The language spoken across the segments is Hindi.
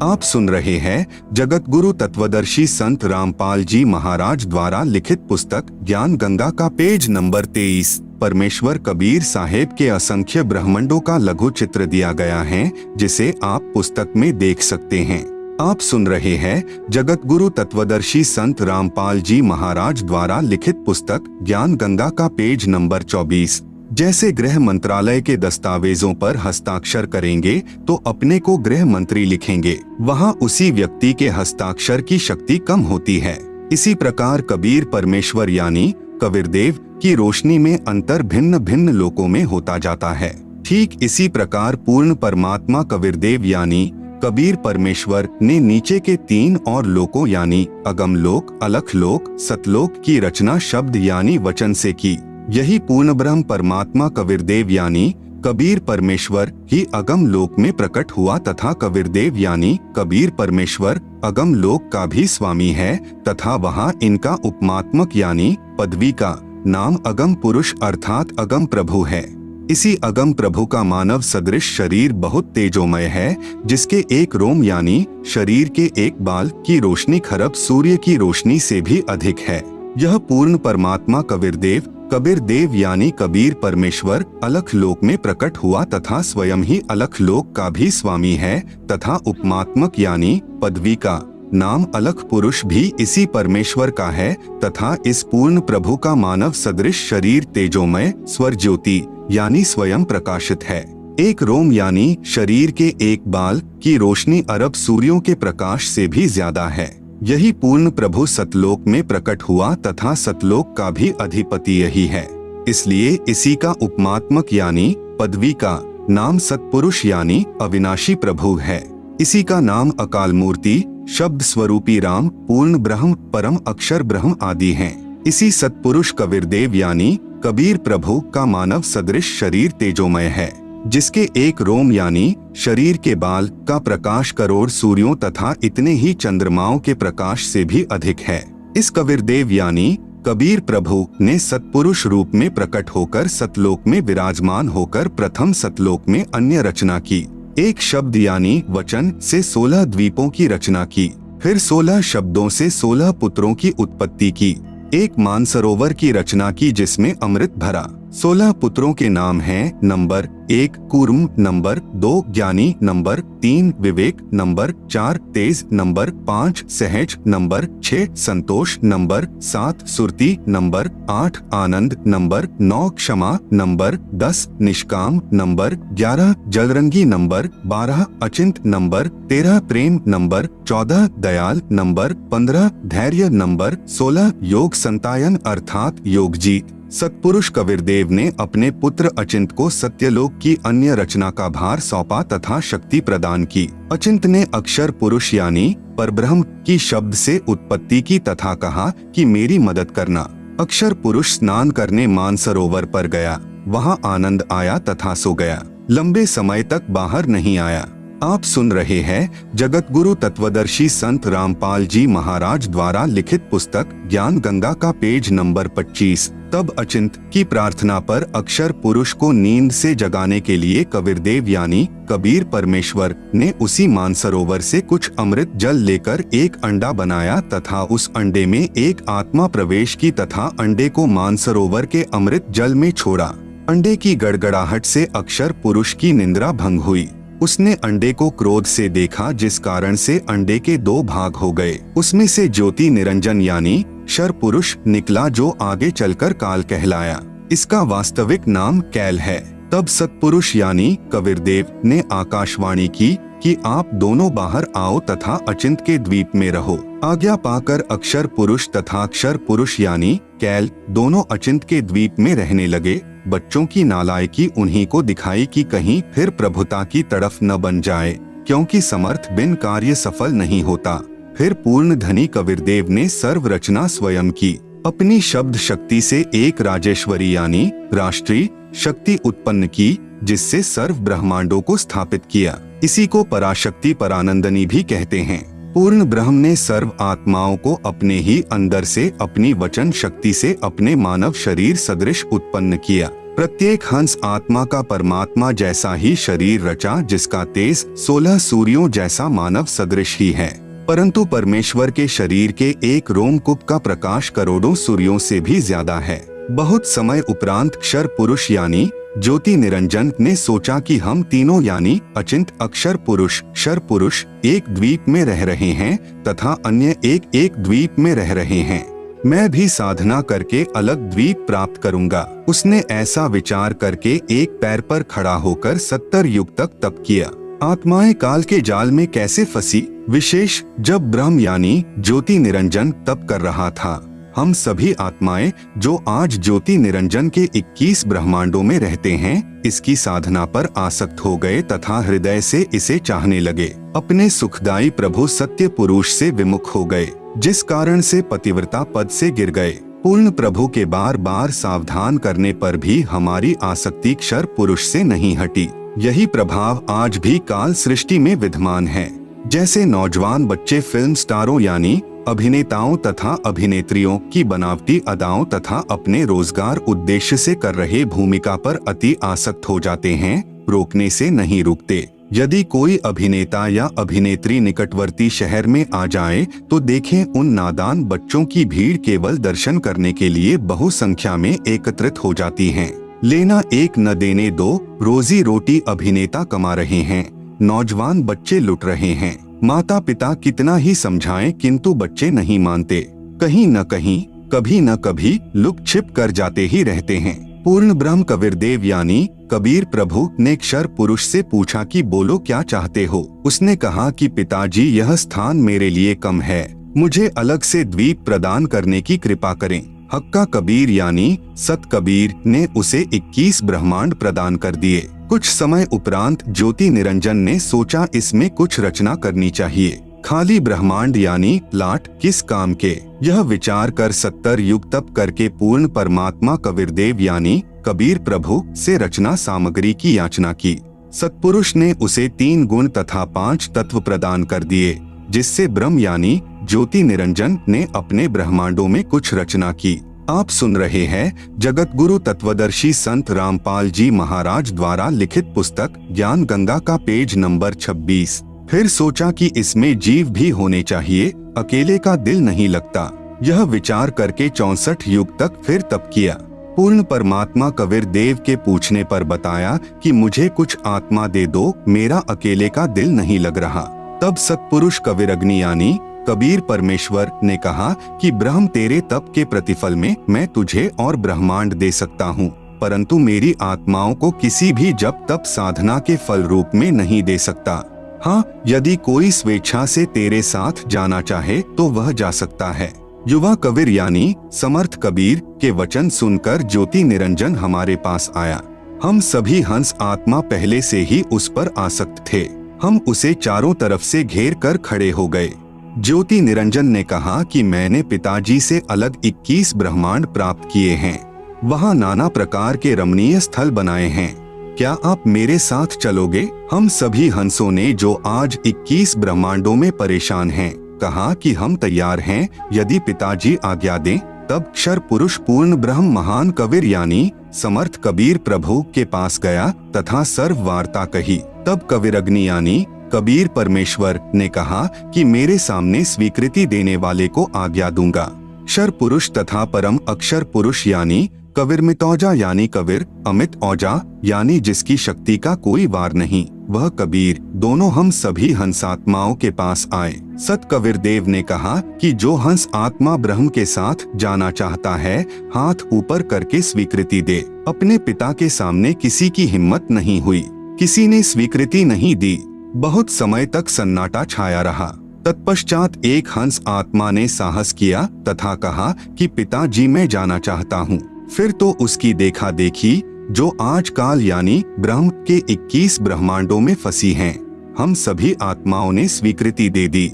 आप सुन रहे हैं जगत गुरु तत्वदर्शी संत रामपाल जी महाराज द्वारा लिखित पुस्तक ज्ञान गंगा का पेज नंबर 23। परमेश्वर कबीर साहेब के असंख्य ब्रह्मांडों का लघु चित्र दिया गया है, जिसे आप पुस्तक में देख सकते हैं। आप सुन रहे हैं जगत गुरु तत्वदर्शी संत रामपाल जी महाराज द्वारा लिखित पुस्तक ज्ञान गंगा का पेज नंबर 24। जैसे गृह मंत्रालय के दस्तावेजों पर हस्ताक्षर करेंगे तो अपने को गृह मंत्री लिखेंगे, वहाँ उसी व्यक्ति के हस्ताक्षर की शक्ति कम होती है। इसी प्रकार कबीर परमेश्वर यानी कबीरदेव की रोशनी में अंतर भिन्न भिन्न लोकों में होता जाता है। ठीक इसी प्रकार पूर्ण परमात्मा कबीरदेव यानी कबीर परमेश्वर ने नीचे के 3 और लोकों यानी अगम लोक, अलख लोक, सतलोक की रचना शब्द यानी वचन से की। यही पूर्ण ब्रह्म परमात्मा कबीरदेव यानी कबीर परमेश्वर ही अगम लोक में प्रकट हुआ तथा कबीरदेव यानी कबीर परमेश्वर अगम लोक का भी स्वामी है तथा वहाँ इनका उपमात्मक यानी पदवी का नाम अगम पुरुष अर्थात अगम प्रभु है। इसी अगम प्रभु का मानव सदृश शरीर बहुत तेजोमय है, जिसके एक रोम यानी शरीर के एक बाल की रोशनी खरब सूर्य की रोशनी से भी अधिक है। यह पूर्ण परमात्मा कबीरदेव यानी कबीर परमेश्वर अलख लोक में प्रकट हुआ तथा स्वयं ही अलख लोक का भी स्वामी है तथा उपमात्मक यानी पदवी का नाम अलख पुरुष भी इसी परमेश्वर का है तथा इस पूर्ण प्रभु का मानव सदृश शरीर तेजोमय स्वर ज्योति यानी स्वयं प्रकाशित है। एक रोम यानी शरीर के एक बाल की रोशनी अरब सूर्यों के प्रकाश से भी ज्यादा है। यही पूर्ण प्रभु सतलोक में प्रकट हुआ तथा सतलोक का भी अधिपति यही है, इसलिए इसी का उपमात्मक यानी पदवी का नाम सतपुरुष यानी अविनाशी प्रभु है। इसी का नाम अकाल मूर्ति, शब्द स्वरूपी राम, पूर्ण ब्रह्म, परम अक्षर ब्रह्म आदि हैं। इसी सतपुरुष कबीरदेव यानी कबीर प्रभु का मानव सदृश शरीर तेजोमय है, जिसके एक रोम यानी शरीर के बाल का प्रकाश करोड़ सूर्यों तथा इतने ही चंद्रमाओं के प्रकाश से भी अधिक है। इस कबीरदेव यानी कबीर प्रभु ने सतपुरुष रूप में प्रकट होकर सतलोक में विराजमान होकर प्रथम सतलोक में अन्य रचना की। एक शब्द यानी वचन से 16 द्वीपों की रचना की, फिर 16 शब्दों से 16 पुत्रों की उत्पत्ति की। एक मानसरोवर की रचना की जिसमें अमृत भरा। 16 पुत्रों के नाम हैं नंबर 1 कूर्म, नंबर 2 ज्ञानी, नंबर 3 विवेक, नंबर 4 तेज, नंबर 5 सहज, नंबर 6 संतोष, नंबर 7 सुरती, नंबर 8 आनंद, नंबर 9 क्षमा, नंबर 10 निष्काम, नंबर 11 जलरंगी, नंबर 12 अचिंत, नंबर 13 प्रेम, नंबर 14 दयाल, नंबर 15 धैर्य, नंबर 16 योग संतायन अर्थात योगजीत। सतपुरुष कबीरदेव ने अपने पुत्र अचिंत को सत्यलोक की अन्य रचना का भार सौंपा तथा शक्ति प्रदान की। अचिंत ने अक्षर पुरुष यानी परब्रह्म की शब्द से उत्पत्ति की तथा कहा कि मेरी मदद करना। अक्षर पुरुष स्नान करने मानसरोवर पर गया, वहाँ आनंद आया तथा सो गया, लंबे समय तक बाहर नहीं आया। आप सुन रहे हैं जगत गुरु तत्वदर्शी संत रामपाल जी महाराज द्वारा लिखित पुस्तक ज्ञान गंगा का पेज नंबर 25। तब अचिंत की प्रार्थना पर अक्षर पुरुष को नींद से जगाने के लिए कबीरदेव यानी कबीर परमेश्वर ने उसी मानसरोवर से कुछ अमृत जल लेकर एक अंडा बनाया तथा उस अंडे में एक आत्मा प्रवेश की तथा अंडे को मानसरोवर के अमृत जल में छोड़ा। अंडे की गड़गड़ाहट से अक्षर पुरुष की निंद्रा भंग हुई। उसने अंडे को क्रोध से देखा, जिस कारण से अंडे के 2 भाग हो गए। उसमें से ज्योति निरंजन यानी शर पुरुष निकला, जो आगे चलकर काल कहलाया। इसका वास्तविक नाम कैल है। तब सतपुरुष यानी कबीरदेव ने आकाशवाणी की कि आप दोनों बाहर आओ तथा अचिंत के द्वीप में रहो। आज्ञा पाकर अक्षर पुरुष तथा अक्षर पुरुष यानी कैल दोनों अचिंत के द्वीप में रहने लगे। बच्चों की नालायकी उन्हीं को दिखाई कि कहीं फिर प्रभुता की तरफ न बन जाए, क्योंकि समर्थ बिन कार्य सफल नहीं होता। फिर पूर्ण धनी कबीरदेव ने सर्व रचना स्वयं की। अपनी शब्द शक्ति से एक राजेश्वरी यानी राष्ट्रीय शक्ति उत्पन्न की, जिससे सर्व ब्रह्मांडों को स्थापित किया। इसी को पराशक्ति परानंदनी भी कहते हैं। पूर्ण ब्रह्म ने सर्व आत्माओं को अपने ही अंदर से अपनी वचन शक्ति से अपने मानव शरीर सदृश उत्पन्न किया। प्रत्येक हंस आत्मा का परमात्मा जैसा ही शरीर रचा, जिसका तेज 16 सूर्यों जैसा मानव सदृश ही है। परंतु परमेश्वर के शरीर के एक रोमकूप का प्रकाश करोड़ों सूर्यों से भी ज्यादा है। बहुत समय उपरांत क्षर पुरुष यानी ज्योति निरंजन ने सोचा कि हम तीनों यानी अचिंत, अक्षर पुरुष, क्षर पुरुष एक द्वीप में रह रहे हैं तथा अन्य एक द्वीप में रह रहे हैं। मैं भी साधना करके अलग द्वीप प्राप्त करूंगा। उसने ऐसा विचार करके एक पैर पर खड़ा होकर 70 युग तक तप किया। आत्माएं काल के जाल में कैसे फंसी, विशेष जब ब्रह्म यानी ज्योति निरंजन तप कर रहा था। हम सभी आत्माएं जो आज ज्योति निरंजन के 21 ब्रह्मांडों में रहते हैं, इसकी साधना पर आसक्त हो गए तथा हृदय से इसे चाहने लगे। अपने सुखदायी प्रभु सत्य पुरुष से विमुख हो गए, जिस कारण से पतिव्रता पद से गिर गए। पूर्ण प्रभु के बार बार सावधान करने पर भी हमारी आसक्ति क्षर पुरुष से नहीं हटी। यही प्रभाव आज भी काल सृष्टि में विद्यमान है। जैसे नौजवान बच्चे फिल्म स्टारों यानी अभिनेताओं तथा अभिनेत्रियों की बनावटी अदाओं तथा अपने रोजगार उद्देश्य से कर रहे भूमिका पर अति आसक्त हो जाते हैं, रोकने से नहीं रुकते। यदि कोई अभिनेता या अभिनेत्री निकटवर्ती शहर में आ जाए तो देखें उन नादान बच्चों की भीड़ केवल दर्शन करने के लिए बहुसंख्या में एकत्रित हो जाती है। लेना एक न देने दो, रोजी रोटी अभिनेता कमा रहे हैं, नौजवान बच्चे लुट रहे हैं। माता पिता कितना ही समझाएं किंतु बच्चे नहीं मानते। कहीं न कहीं, कभी न कभी लुक छिप कर जाते ही रहते हैं। पूर्ण ब्रह्म कबीरदेव यानी कबीर प्रभु ने क्षर पुरुष से पूछा कि बोलो क्या चाहते हो। उसने कहा कि पिताजी, यह स्थान मेरे लिए कम है, मुझे अलग से द्वीप प्रदान करने की कृपा करें। हक्का कबीर यानी सत कबीर ने उसे 21 ब्रह्मांड प्रदान कर दिए। कुछ समय उपरांत ज्योति निरंजन ने सोचा इसमें कुछ रचना करनी चाहिए। खाली ब्रह्मांड यानी लाट किस काम के। यह विचार कर 70 युग तप करके पूर्ण परमात्मा कबीरदेव यानी कबीर प्रभु से रचना सामग्री की याचना की। सतपुरुष ने उसे 3 गुण तथा 5 तत्व प्रदान कर दिए, जिससे ब्रह्म यानी ज्योति निरंजन ने अपने ब्रह्मांडों में कुछ रचना की। आप सुन रहे हैं जगत गुरु तत्वदर्शी संत रामपाल जी महाराज द्वारा लिखित पुस्तक ज्ञान गंगा का पेज नंबर 26। फिर सोचा कि इसमें जीव भी होने चाहिए, अकेले का दिल नहीं लगता। यह विचार करके 64 युग तक फिर तप किया। पूर्ण परमात्मा कबीर देव के पूछने पर बताया कि मुझे कुछ आत्मा दे दो, मेरा अकेले का दिल नहीं लग रहा। तब सतपुरुष कबीर अग्नि यानी कबीर परमेश्वर ने कहा कि ब्रह्म, तेरे तप के प्रतिफल में मैं तुझे और ब्रह्मांड दे सकता हूँ, परंतु मेरी आत्माओं को किसी भी जप तप साधना के फल रूप में नहीं दे सकता। हाँ, यदि कोई स्वेच्छा से तेरे साथ जाना चाहे तो वह जा सकता है। युवा कबीर यानी समर्थ कबीर के वचन सुनकर ज्योति निरंजन हमारे पास आया। हम सभी हंस आत्मा पहले से ही उस पर आसक्त थे। हम उसे चारों तरफ से घेर कर खड़े हो गए। ज्योति निरंजन ने कहा कि मैंने पिताजी से अलग 21 ब्रह्मांड प्राप्त किए हैं, वहाँ नाना प्रकार के रमणीय स्थल बनाए हैं, क्या आप मेरे साथ चलोगे? हम सभी हंसों ने जो आज 21 ब्रह्मांडों में परेशान हैं, कहा कि हम तैयार हैं, यदि पिताजी आज्ञा दें। तब क्षर पुरुष पूर्ण ब्रह्म महान कबीर यानी समर्थ कबीर प्रभु के पास गया तथा सर्व वार्ता कही। तब कबीर अग्नि यानी कबीर परमेश्वर ने कहा कि मेरे सामने स्वीकृति देने वाले को आज्ञा दूंगा। क्षर पुरुष तथा परम अक्षर पुरुष यानी कबीर मितौजा यानी कबीर अमित औजा यानी जिसकी शक्ति का कोई वार नहीं, वह कबीर दोनों हम सभी हंसात्माओं के पास आए। सत कबीर देव ने कहा कि जो हंस आत्मा ब्रह्म के साथ जाना चाहता है, हाथ ऊपर करके स्वीकृति दे। अपने पिता के सामने किसी की हिम्मत नहीं हुई, किसी ने स्वीकृति नहीं दी। बहुत समय तक सन्नाटा छाया रहा। तत्पश्चात एक हंस आत्मा ने साहस किया तथा कहा कि पिताजी, मैं जाना चाहता हूँ। फिर तो उसकी देखा देखी जो आज काल यानी ब्रह्म के 21 ब्रह्मांडों में फंसी हैं, हम सभी आत्माओं ने स्वीकृति दे दी।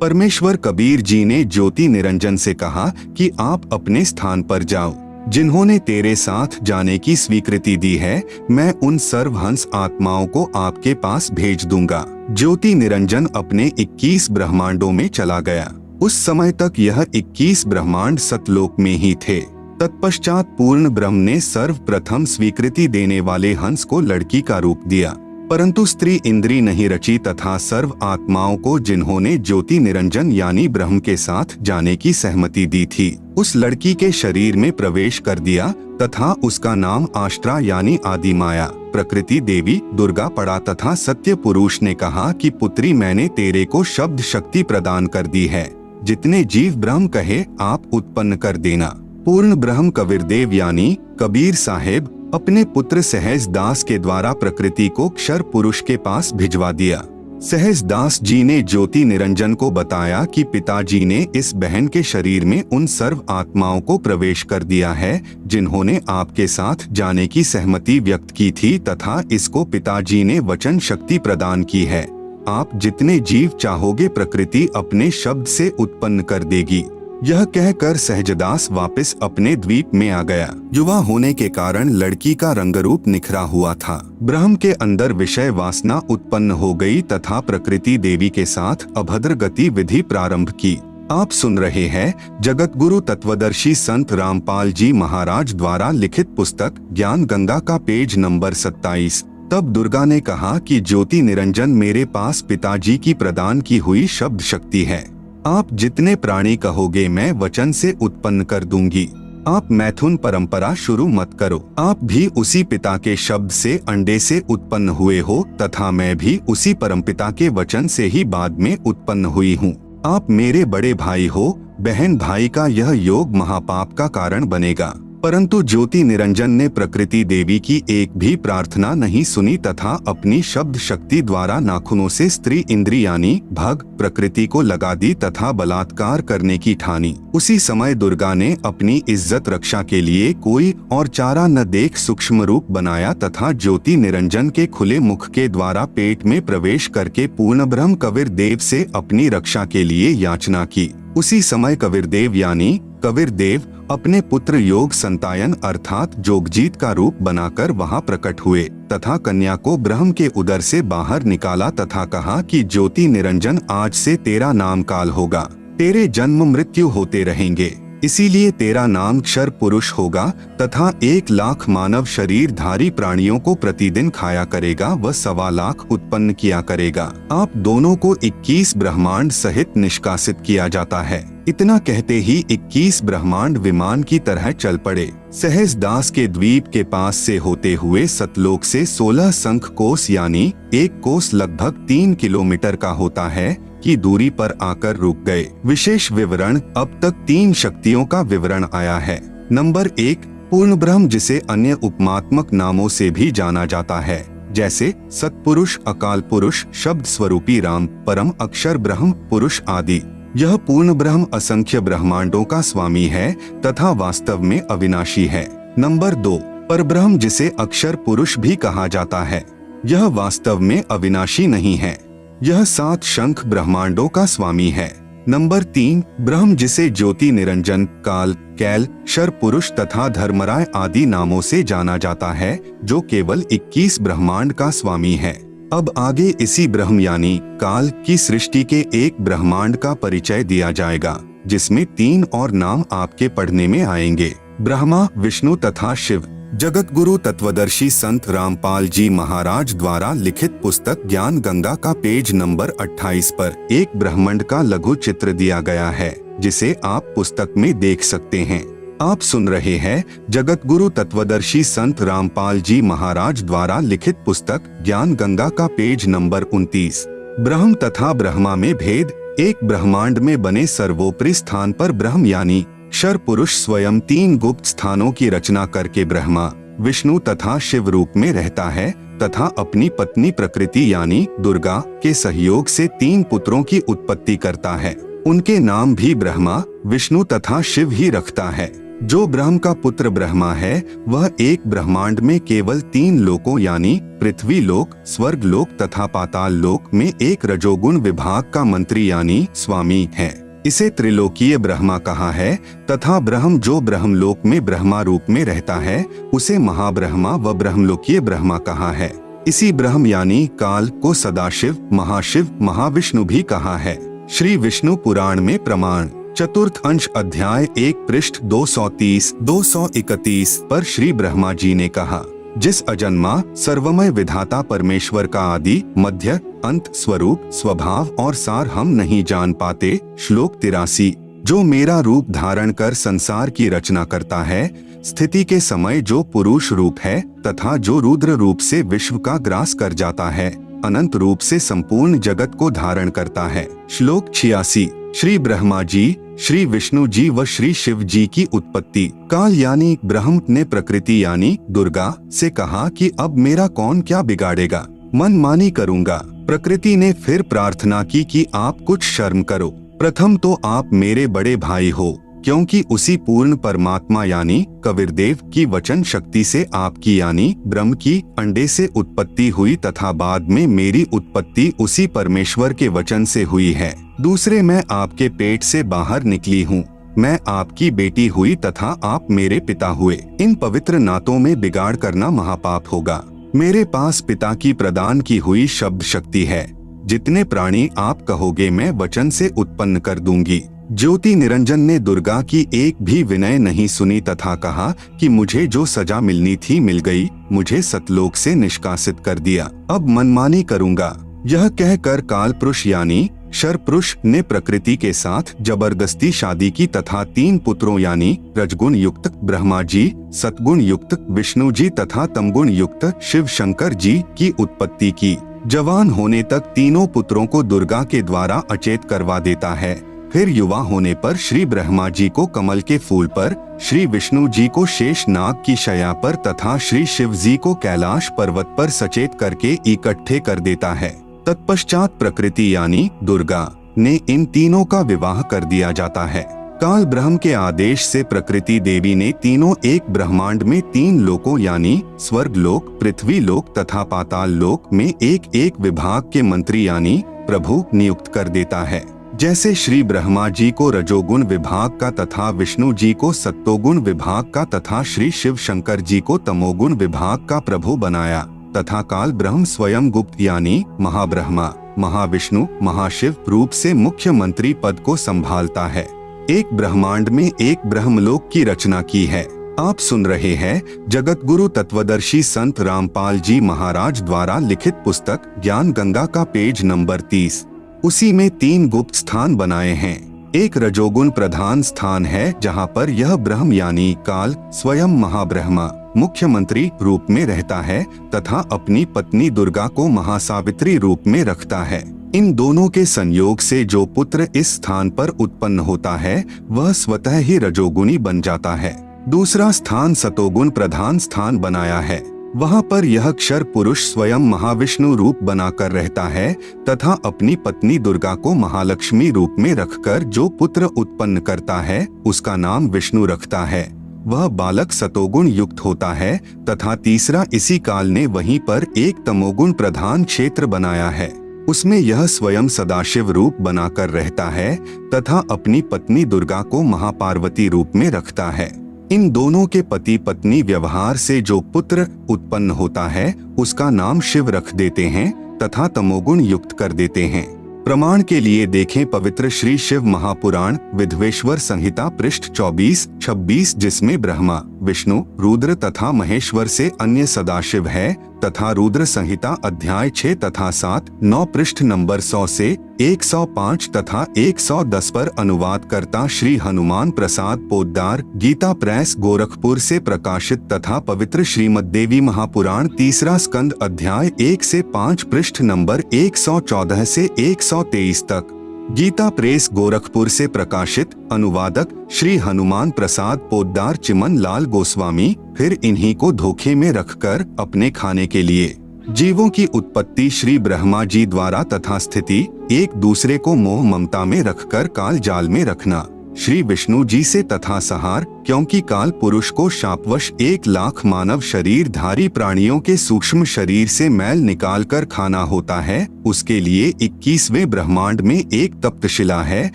परमेश्वर कबीर जी ने ज्योति निरंजन से कहा कि आप अपने स्थान पर जाओ। जिन्होंने तेरे साथ जाने की स्वीकृति दी है, मैं उन सर्वहंस आत्माओं को आपके पास भेज दूंगा। ज्योति निरंजन अपने 21 ब्रह्मांडों में चला गया। उस समय तक यह 21 ब्रह्मांड सतलोक में ही थे। तत्पश्चात पूर्ण ब्रह्म ने सर्वप्रथम स्वीकृति देने वाले हंस को लड़की का रूप दिया, परंतु स्त्री इंद्री नहीं रची तथा सर्व आत्माओं को जिन्होंने ज्योति निरंजन यानी ब्रह्म के साथ जाने की सहमति दी थी, उस लड़की के शरीर में प्रवेश कर दिया तथा उसका नाम आष्ट्रा यानी आदि माया प्रकृति देवी दुर्गा पड़ा तथा सत्य पुरुष ने कहा कि पुत्री मैंने तेरे को शब्द शक्ति प्रदान कर दी है, जितने जीव ब्रह्म कहे आप उत्पन्न कर देना। पूर्ण ब्रह्म कबीरदेव यानी कबीर साहेब अपने पुत्र सहज दास के द्वारा प्रकृति को क्षर पुरुष के पास भिजवा दिया। सहज दास जी ने ज्योति निरंजन को बताया कि पिताजी ने इस बहन के शरीर में उन सर्व आत्माओं को प्रवेश कर दिया है जिन्होंने आपके साथ जाने की सहमति व्यक्त की थी तथा इसको पिताजी ने वचन शक्ति प्रदान की है। आप जितने जीव चाहोगे प्रकृति अपने शब्द से उत्पन्न कर देगी। यह कहकर सहजदास वापस अपने द्वीप में आ गया। युवा होने के कारण लड़की का रंगरूप निखरा हुआ था। ब्रह्म के अंदर विषय वासना उत्पन्न हो गई तथा प्रकृति देवी के साथ अभद्र गति विधि प्रारंभ की। आप सुन रहे हैं जगत गुरु तत्वदर्शी संत रामपाल जी महाराज द्वारा लिखित पुस्तक ज्ञान गंगा का पेज नंबर 27। तब दुर्गा ने कहा कि ज्योति निरंजन मेरे पास पिताजी की प्रदान की हुई शब्द शक्ति है। आप जितने प्राणी कहोगे मैं वचन से उत्पन्न कर दूंगी। आप मैथुन परंपरा शुरू मत करो। आप भी उसी पिता के शब्द से अंडे से उत्पन्न हुए हो तथा मैं भी उसी परमपिता के वचन से ही बाद में उत्पन्न हुई हूँ। आप मेरे बड़े भाई हो। बहन भाई का यह योग महापाप का कारण बनेगा। परंतु ज्योति निरंजन ने प्रकृति देवी की एक भी प्रार्थना नहीं सुनी तथा अपनी शब्द शक्ति द्वारा नाखूनों से स्त्री इंद्री यानी भग प्रकृति को लगा दी तथा बलात्कार करने की ठानी। उसी समय दुर्गा ने अपनी इज्जत रक्षा के लिए कोई और चारा न देख सूक्ष्म रूप बनाया तथा ज्योति निरंजन के खुले मुख के द्वारा पेट में प्रवेश करके पूर्ण ब्रह्म कबीरदेव से अपनी रक्षा के लिए याचना की। उसी समय कबीरदेव यानी कबीरदेव अपने पुत्र योग संतायन अर्थात जोगजीत का रूप बनाकर वहां प्रकट हुए तथा कन्या को ब्रह्म के उदर से बाहर निकाला तथा कहा कि ज्योति निरंजन आज से तेरा नाम काल होगा। तेरे जन्म मृत्यु होते रहेंगे, इसीलिए तेरा नाम क्षर पुरुष होगा तथा 1 लाख मानव शरीरधारी प्राणियों को प्रतिदिन खाया करेगा व 1.25 लाख उत्पन्न किया करेगा। आप दोनों को 21 ब्रह्मांड सहित निष्कासित किया जाता है। इतना कहते ही 21 ब्रह्मांड विमान की तरह चल पड़े। सहज दास के द्वीप के पास से होते हुए सतलोक से 16 शंख कोस यानी 1 कोस लगभग 3 किलोमीटर का होता है की दूरी पर आकर रुक गए। विशेष विवरण अब तक 3 शक्तियों का विवरण आया है। नंबर 1 पूर्ण ब्रह्म जिसे अन्य उपमात्मक नामों से भी जाना जाता है जैसे सतपुरुष अकाल पुरुष शब्द स्वरूपी राम परम अक्षर ब्रह्म पुरुष आदि। यह पूर्ण ब्रह्म असंख्य ब्रह्मांडों का स्वामी है तथा वास्तव में अविनाशी है। नंबर 2 परब्रह्म जिसे अक्षर पुरुष भी कहा जाता है, यह वास्तव में अविनाशी नहीं है। यह 7 शंख ब्रह्मांडों का स्वामी है। नंबर 3 ब्रह्म जिसे ज्योति निरंजन काल कैल शर पुरुष तथा धर्मराय आदि नामों से जाना जाता है जो केवल 21 ब्रह्मांड का स्वामी है। अब आगे इसी ब्रह्म यानी काल की सृष्टि के एक ब्रह्मांड का परिचय दिया जाएगा जिसमें 3 और नाम आपके पढ़ने में आएंगे, ब्रह्मा विष्णु तथा शिव। जगत गुरु तत्वदर्शी संत रामपाल जी महाराज द्वारा लिखित पुस्तक ज्ञान गंगा का पेज नंबर 28 पर एक ब्रह्मांड का लघु चित्र दिया गया है जिसे आप पुस्तक में देख सकते हैं। आप सुन रहे हैं जगत गुरु तत्वदर्शी संत रामपाल जी महाराज द्वारा लिखित पुस्तक ज्ञान गंगा का पेज नंबर 29। ब्रह्म तथा ब्रह्मा में भेद। एक ब्रह्मांड में बने सर्वोपरि स्थान पर ब्रह्म यानी क्षर पुरुष स्वयं 3 गुप्त स्थानों की रचना करके ब्रह्मा विष्णु तथा शिव रूप में रहता है तथा अपनी पत्नी प्रकृति यानी दुर्गा के सहयोग से 3 पुत्रों की उत्पत्ति करता है। उनके नाम भी ब्रह्मा विष्णु तथा शिव ही रखता है। जो ब्रह्म का पुत्र ब्रह्मा है वह एक ब्रह्मांड में केवल 3 लोकों यानी पृथ्वी लोक स्वर्ग लोक तथा पाताल लोक में एक रजोगुण विभाग का मंत्री यानी स्वामी है। इसे त्रिलोकीय ब्रह्मा कहा है तथा ब्रह्म जो ब्रह्मलोक में ब्रह्मा रूप में रहता है उसे महाब्रह्मा व ब्रह्मलोकीय ब्रह्मा कहा है। इसी ब्रह्म यानी काल को सदाशिव महाशिव महाविष्णु भी कहा है। श्री विष्णु पुराण में प्रमाण चतुर्थ अंश अध्याय 1 पृष्ठ 230-231 पर श्री ब्रह्मा जी ने कहा, जिस अजन्मा सर्वमय विधाता परमेश्वर का आदि मध्य अंत स्वरूप स्वभाव और सार हम नहीं जान पाते। श्लोक 83। जो मेरा रूप धारण कर संसार की रचना करता है, स्थिति के समय जो पुरुष रूप है तथा जो रुद्र रूप से विश्व का ग्रास कर जाता है, अनंत रूप से संपूर्ण जगत को धारण करता है। श्लोक 86। श्री ब्रह्मा जी, श्री विष्णु जी व श्री शिव जी की उत्पत्ति काल यानी ब्रह्म ने प्रकृति यानी दुर्गा से कहा कि अब मेरा कौन क्या बिगाड़ेगा, मनमानी करूंगा। प्रकृति ने फिर प्रार्थना की कि आप कुछ शर्म करो। प्रथम तो आप मेरे बड़े भाई हो, क्योंकि उसी पूर्ण परमात्मा यानी कबीरदेव की वचन शक्ति से आपकी यानी ब्रह्म की अंडे से उत्पत्ति हुई तथा बाद में मेरी उत्पत्ति उसी परमेश्वर के वचन से हुई है। दूसरे, मैं आपके पेट से बाहर निकली हूँ, मैं आपकी बेटी हुई तथा आप मेरे पिता हुए। इन पवित्र नातों में बिगाड़ करना महापाप होगा। मेरे पास पिता की प्रदान की हुई शब्द शक्ति है। जितने प्राणी आप कहोगे मैं वचन से उत्पन्न कर दूंगी। ज्योति निरंजन ने दुर्गा की एक भी विनय नहीं सुनी तथा कहा कि मुझे जो सजा मिलनी थी मिल गई, मुझे सतलोक से निष्कासित कर दिया, अब मनमानी करूंगा। यह कहकर काल पुरुष यानी शर पुरुष ने प्रकृति के साथ जबरदस्ती शादी की तथा 3 पुत्रों यानी रजगुण युक्त ब्रह्मा जी, सतगुण युक्त विष्णु जी तथा तमगुण युक्त शिव शंकर जी की उत्पत्ति की। जवान होने तक तीनों पुत्रों को दुर्गा के द्वारा अचेत करवा देता है। फिर युवा होने पर श्री ब्रह्मा जी को कमल के फूल पर, श्री विष्णु जी को शेष नाग की शया पर तथा श्री शिव जी को कैलाश पर्वत पर सचेत करके इकट्ठे कर देता है। तत्पश्चात प्रकृति यानी दुर्गा ने इन तीनों का विवाह कर दिया जाता है। काल ब्रह्म के आदेश से प्रकृति देवी ने तीनों एक ब्रह्मांड में 3 लोकों यानी स्वर्ग लोक, पृथ्वी लोक तथा पाताल लोक में एक एक विभाग के मंत्री यानी प्रभु नियुक्त कर देता है। जैसे श्री ब्रह्मा जी को रजोगुण विभाग का तथा विष्णु जी को सत्तोगुण विभाग का तथा श्री शिव शंकर जी को तमोगुण विभाग का प्रभु बनाया तथा काल ब्रह्म स्वयं गुप्त यानी महाब्रह्मा, महाविष्णु, महाशिव रूप से मुख्य मंत्री पद को संभालता है। एक ब्रह्मांड में एक ब्रह्मलोक की रचना की है। आप सुन रहे हैं जगत गुरु तत्वदर्शी संत रामपाल जी महाराज द्वारा लिखित पुस्तक ज्ञान गंगा का पेज नंबर 30। उसी में 3 गुप्त स्थान बनाए हैं। एक रजोगुण प्रधान स्थान है जहाँ पर यह ब्रह्म यानी काल स्वयं महाब्रह्मा मुख्यमंत्री रूप में रहता है तथा अपनी पत्नी दुर्गा को महासावित्री रूप में रखता है। इन दोनों के संयोग से जो पुत्र इस स्थान पर उत्पन्न होता है वह स्वतः ही रजोगुणी बन जाता है। दूसरा स्थान सतोगुण प्रधान स्थान बनाया है। वहाँ पर यह क्षर पुरुष स्वयं महाविष्णु रूप बनाकर रहता है तथा अपनी पत्नी दुर्गा को महालक्ष्मी रूप में रखकर जो पुत्र उत्पन्न करता है उसका नाम विष्णु रखता है। वह बालक सतोगुण युक्त होता है तथा तीसरा इसी काल ने वहीं पर एक तमोगुण प्रधान क्षेत्र बनाया है। उसमें यह स्वयं सदाशिव रूप बनाकर रहता है तथा अपनी पत्नी दुर्गा को महापार्वती रूप में रखता है। इन दोनों के पति पत्नी व्यवहार से जो पुत्र उत्पन्न होता है उसका नाम शिव रख देते हैं तथा तमोगुण युक्त कर देते हैं। प्रमाण के लिए देखें पवित्र श्री शिव महापुराण विधवेश्वर संहिता पृष्ठ 24-26 जिसमें ब्रह्मा, विष्णु, रुद्र तथा महेश्वर से अन्य सदाशिव है तथा रुद्र संहिता अध्याय 6 तथा 7-9 पृष्ठ नंबर 100 से 105 तथा 110 पर अनुवाद करता श्री हनुमान प्रसाद पोद्दार गीता प्रेस गोरखपुर से प्रकाशित तथा पवित्र श्रीमद् देवी महापुराण तीसरा स्कंद अध्याय 1 से 5 पृष्ठ नंबर 114 से 123 तक गीता प्रेस गोरखपुर से प्रकाशित। अनुवादक श्री हनुमान प्रसाद पोद्दार चिमन लाल गोस्वामी। फिर इन्हीं को धोखे में रखकर अपने खाने के लिए जीवों की उत्पत्ति श्री ब्रह्मा जी द्वारा तथा स्थिति एक दूसरे को मोह ममता में रखकर काल जाल में रखना श्री विष्णु जी से तथा सहार, क्योंकि काल पुरुष को शापवश 1 लाख मानव शरीर धारी प्राणियों के सूक्ष्म शरीर से मैल निकाल कर खाना होता है। उसके लिए 21वें ब्रह्मांड में एक तप्तशिला है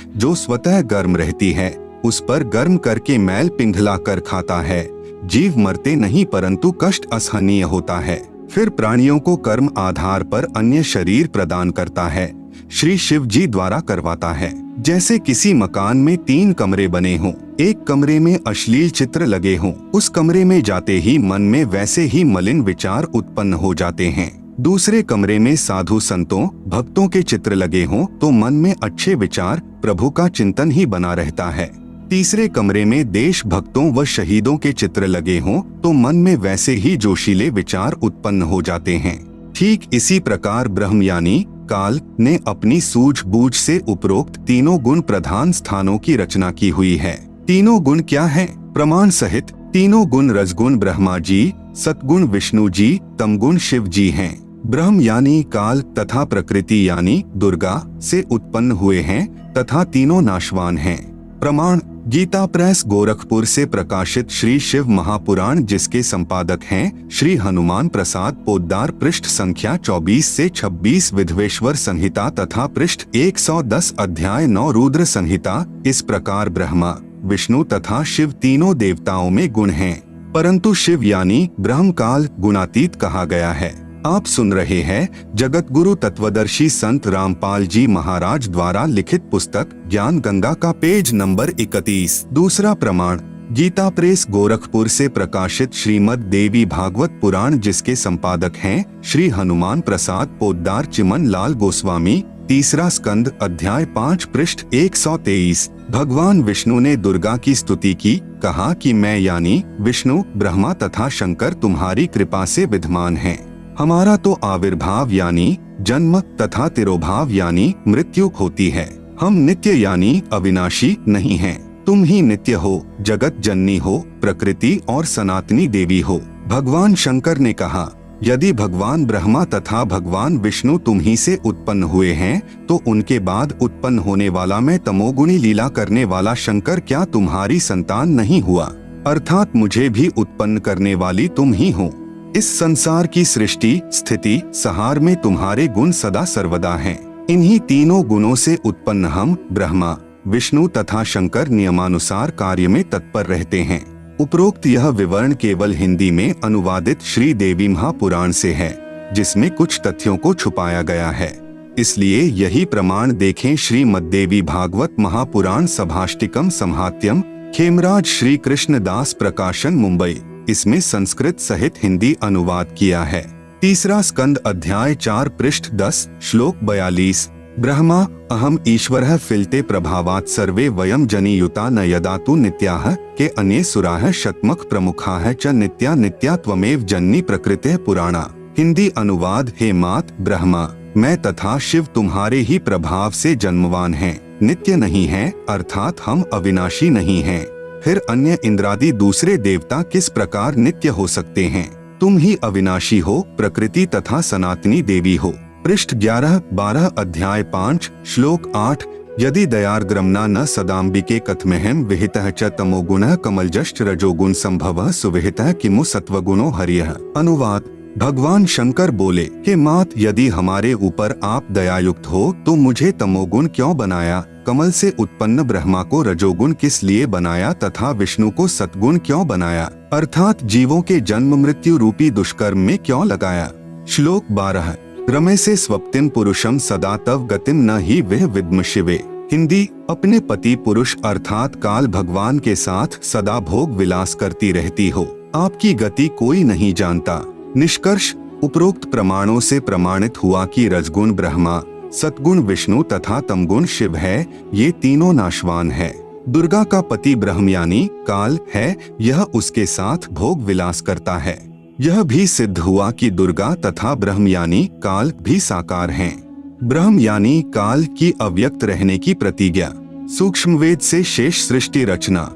जो स्वतः गर्म रहती है। उस पर गर्म करके मैल पिघला कर खाता है। जीव मरते नहीं परंतु कष्ट असहनीय होता है। फिर प्राणियों को कर्म आधार पर अन्य शरीर प्रदान करता है। श्री शिव जी द्वारा करवाता है। जैसे किसी मकान में 3 कमरे बने हों, एक कमरे में अश्लील चित्र लगे हों, उस कमरे में जाते ही मन में वैसे ही मलिन विचार उत्पन्न हो जाते हैं। दूसरे कमरे में साधु संतों भक्तों के चित्र लगे हों तो मन में अच्छे विचार प्रभु का चिंतन ही बना रहता है। तीसरे कमरे में देश भक्तों व शहीदों के चित्र लगे हों तो मन में वैसे ही जोशीले विचार उत्पन्न हो जाते हैं। ठीक इसी प्रकार ब्रह्म यानी काल ने अपनी सूझबूझ से उपरोक्त तीनों गुण प्रधान स्थानों की रचना की हुई है। तीनों गुण क्या हैं? प्रमाण सहित तीनों गुण रजगुण ब्रह्मा जी, सतगुण विष्णु जी, तमगुण शिव जी हैं। ब्रह्म यानी काल तथा प्रकृति यानी दुर्गा से उत्पन्न हुए हैं तथा तीनों नाशवान हैं। प्रमाण गीता प्रेस गोरखपुर से प्रकाशित श्री शिव महापुराण जिसके संपादक हैं श्री हनुमान प्रसाद पोद्दार, पृष्ठ संख्या 24 से 26 विधवेश्वर संहिता तथा पृष्ठ 110 अध्याय 9 रुद्र संहिता। इस प्रकार ब्रह्मा विष्णु तथा शिव तीनों देवताओं में गुण हैं, परंतु शिव यानी ब्रह्म काल गुणातीत कहा गया है। आप सुन रहे हैं जगत गुरु तत्वदर्शी संत रामपाल जी महाराज द्वारा लिखित पुस्तक ज्ञान गंगा का पेज नंबर 31। दूसरा प्रमाण गीता प्रेस गोरखपुर से प्रकाशित श्रीमद् देवी भागवत पुराण जिसके संपादक हैं श्री हनुमान प्रसाद पोद्दार चिमन लाल गोस्वामी। तीसरा स्कंद अध्याय 5 पृष्ठ 123। भगवान विष्णु ने दुर्गा की स्तुति की, कहा कि मैं यानी विष्णु ब्रह्मा तथा शंकर तुम्हारी कृपा से विद्यमान हैं। हमारा तो आविर्भाव यानी जन्म तथा तिरोभाव यानी मृत्यु होती है। हम नित्य यानी अविनाशी नहीं हैं। तुम ही नित्य हो, जगत जननी हो, प्रकृति और सनातनी देवी हो। भगवान शंकर ने कहा, यदि भगवान ब्रह्मा तथा भगवान विष्णु तुम ही से उत्पन्न हुए हैं तो उनके बाद उत्पन्न होने वाला मैं तमोगुणी लीला करने वाला शंकर क्या तुम्हारी संतान नहीं हुआ? अर्थात मुझे भी उत्पन्न करने वाली तुम ही हो। इस संसार की सृष्टि स्थिति संहार में तुम्हारे गुण सदा सर्वदा हैं। इन्हीं तीनों गुणों से उत्पन्न हम ब्रह्मा विष्णु तथा शंकर नियमानुसार कार्य में तत्पर रहते हैं। उपरोक्त यह विवरण केवल हिंदी में अनुवादित श्री देवी महापुराण से है, जिसमें कुछ तथ्यों को छुपाया गया है। इसलिए यही प्रमाण देखें श्रीमद्देवी भागवत महापुराण सभाष्टिकम संहात्यम, खेमराज श्री कृष्ण दास प्रकाशन मुंबई। इसमें संस्कृत सहित हिंदी अनुवाद किया है। तीसरा स्कंद अध्याय 4 पृष्ठ 10 श्लोक 42। ब्रह्मा अहम ईश्वरः फिलते प्रभावात् सर्वे वयम जनियुता न यदा तु नित्याः के अन्ये सुराः शतमख प्रमुखाः च नित्या नित्या त्वमेव जननी प्रकृतिः पुराणा। हिंदी अनुवाद हे मात ब्रह्मा मैं तथा शिव तुम्हारे ही प्रभाव से जन्मवान हैं, नित्य नहीं हैं, अर्थात हम अविनाशी नहीं हैं। फिर अन्य इंद्रादि दूसरे देवता किस प्रकार नित्य हो सकते हैं? तुम ही अविनाशी हो, प्रकृति तथा सनातनी देवी हो। पृष्ठ 11-12 अध्याय 5 श्लोक 8। यदि दयार्द्रम्ना न सदाम्बिके कथमेहम विहितः च तमोगुणः कमलजश्च रजोगुण संभवः सुविहितः किमु सत्वगुणो हरियः। अनुवाद भगवान शंकर बोले, हे मात यदि हमारे ऊपर आप दयायुक्त हो तो मुझे तमोगुण क्यों बनाया? कमल से उत्पन्न ब्रह्मा को रजोगुण किस लिए बनाया तथा विष्णु को सतगुण क्यों बनाया? अर्थात जीवों के जन्म मृत्यु रूपी दुष्कर्म में क्यों लगाया? श्लोक 12। रमे से स्वप्तिम पुरुषम सदा तव गतिम न ही वह विद्म शिवे। हिंदी अपने पति पुरुष अर्थात काल भगवान के साथ सदा भोग विलास करती रहती हो, आपकी गति कोई नहीं जानता। निष्कर्ष उपरोक्त प्रमाणों से प्रमाणित हुआ कि रजगुण ब्रह्मा, सतगुण विष्णु तथा तमगुण शिव है। ये तीनों नाशवान है। दुर्गा का पति ब्रह्म यानी काल है, यह उसके साथ भोग विलास करता है। यह भी सिद्ध हुआ कि दुर्गा तथा ब्रह्म यानी काल भी साकार हैं। ब्रह्म यानी काल की अव्यक्त रहने की प्रतिज्ञा। सूक्ष्म वेद से शेष सृष्टि रचना।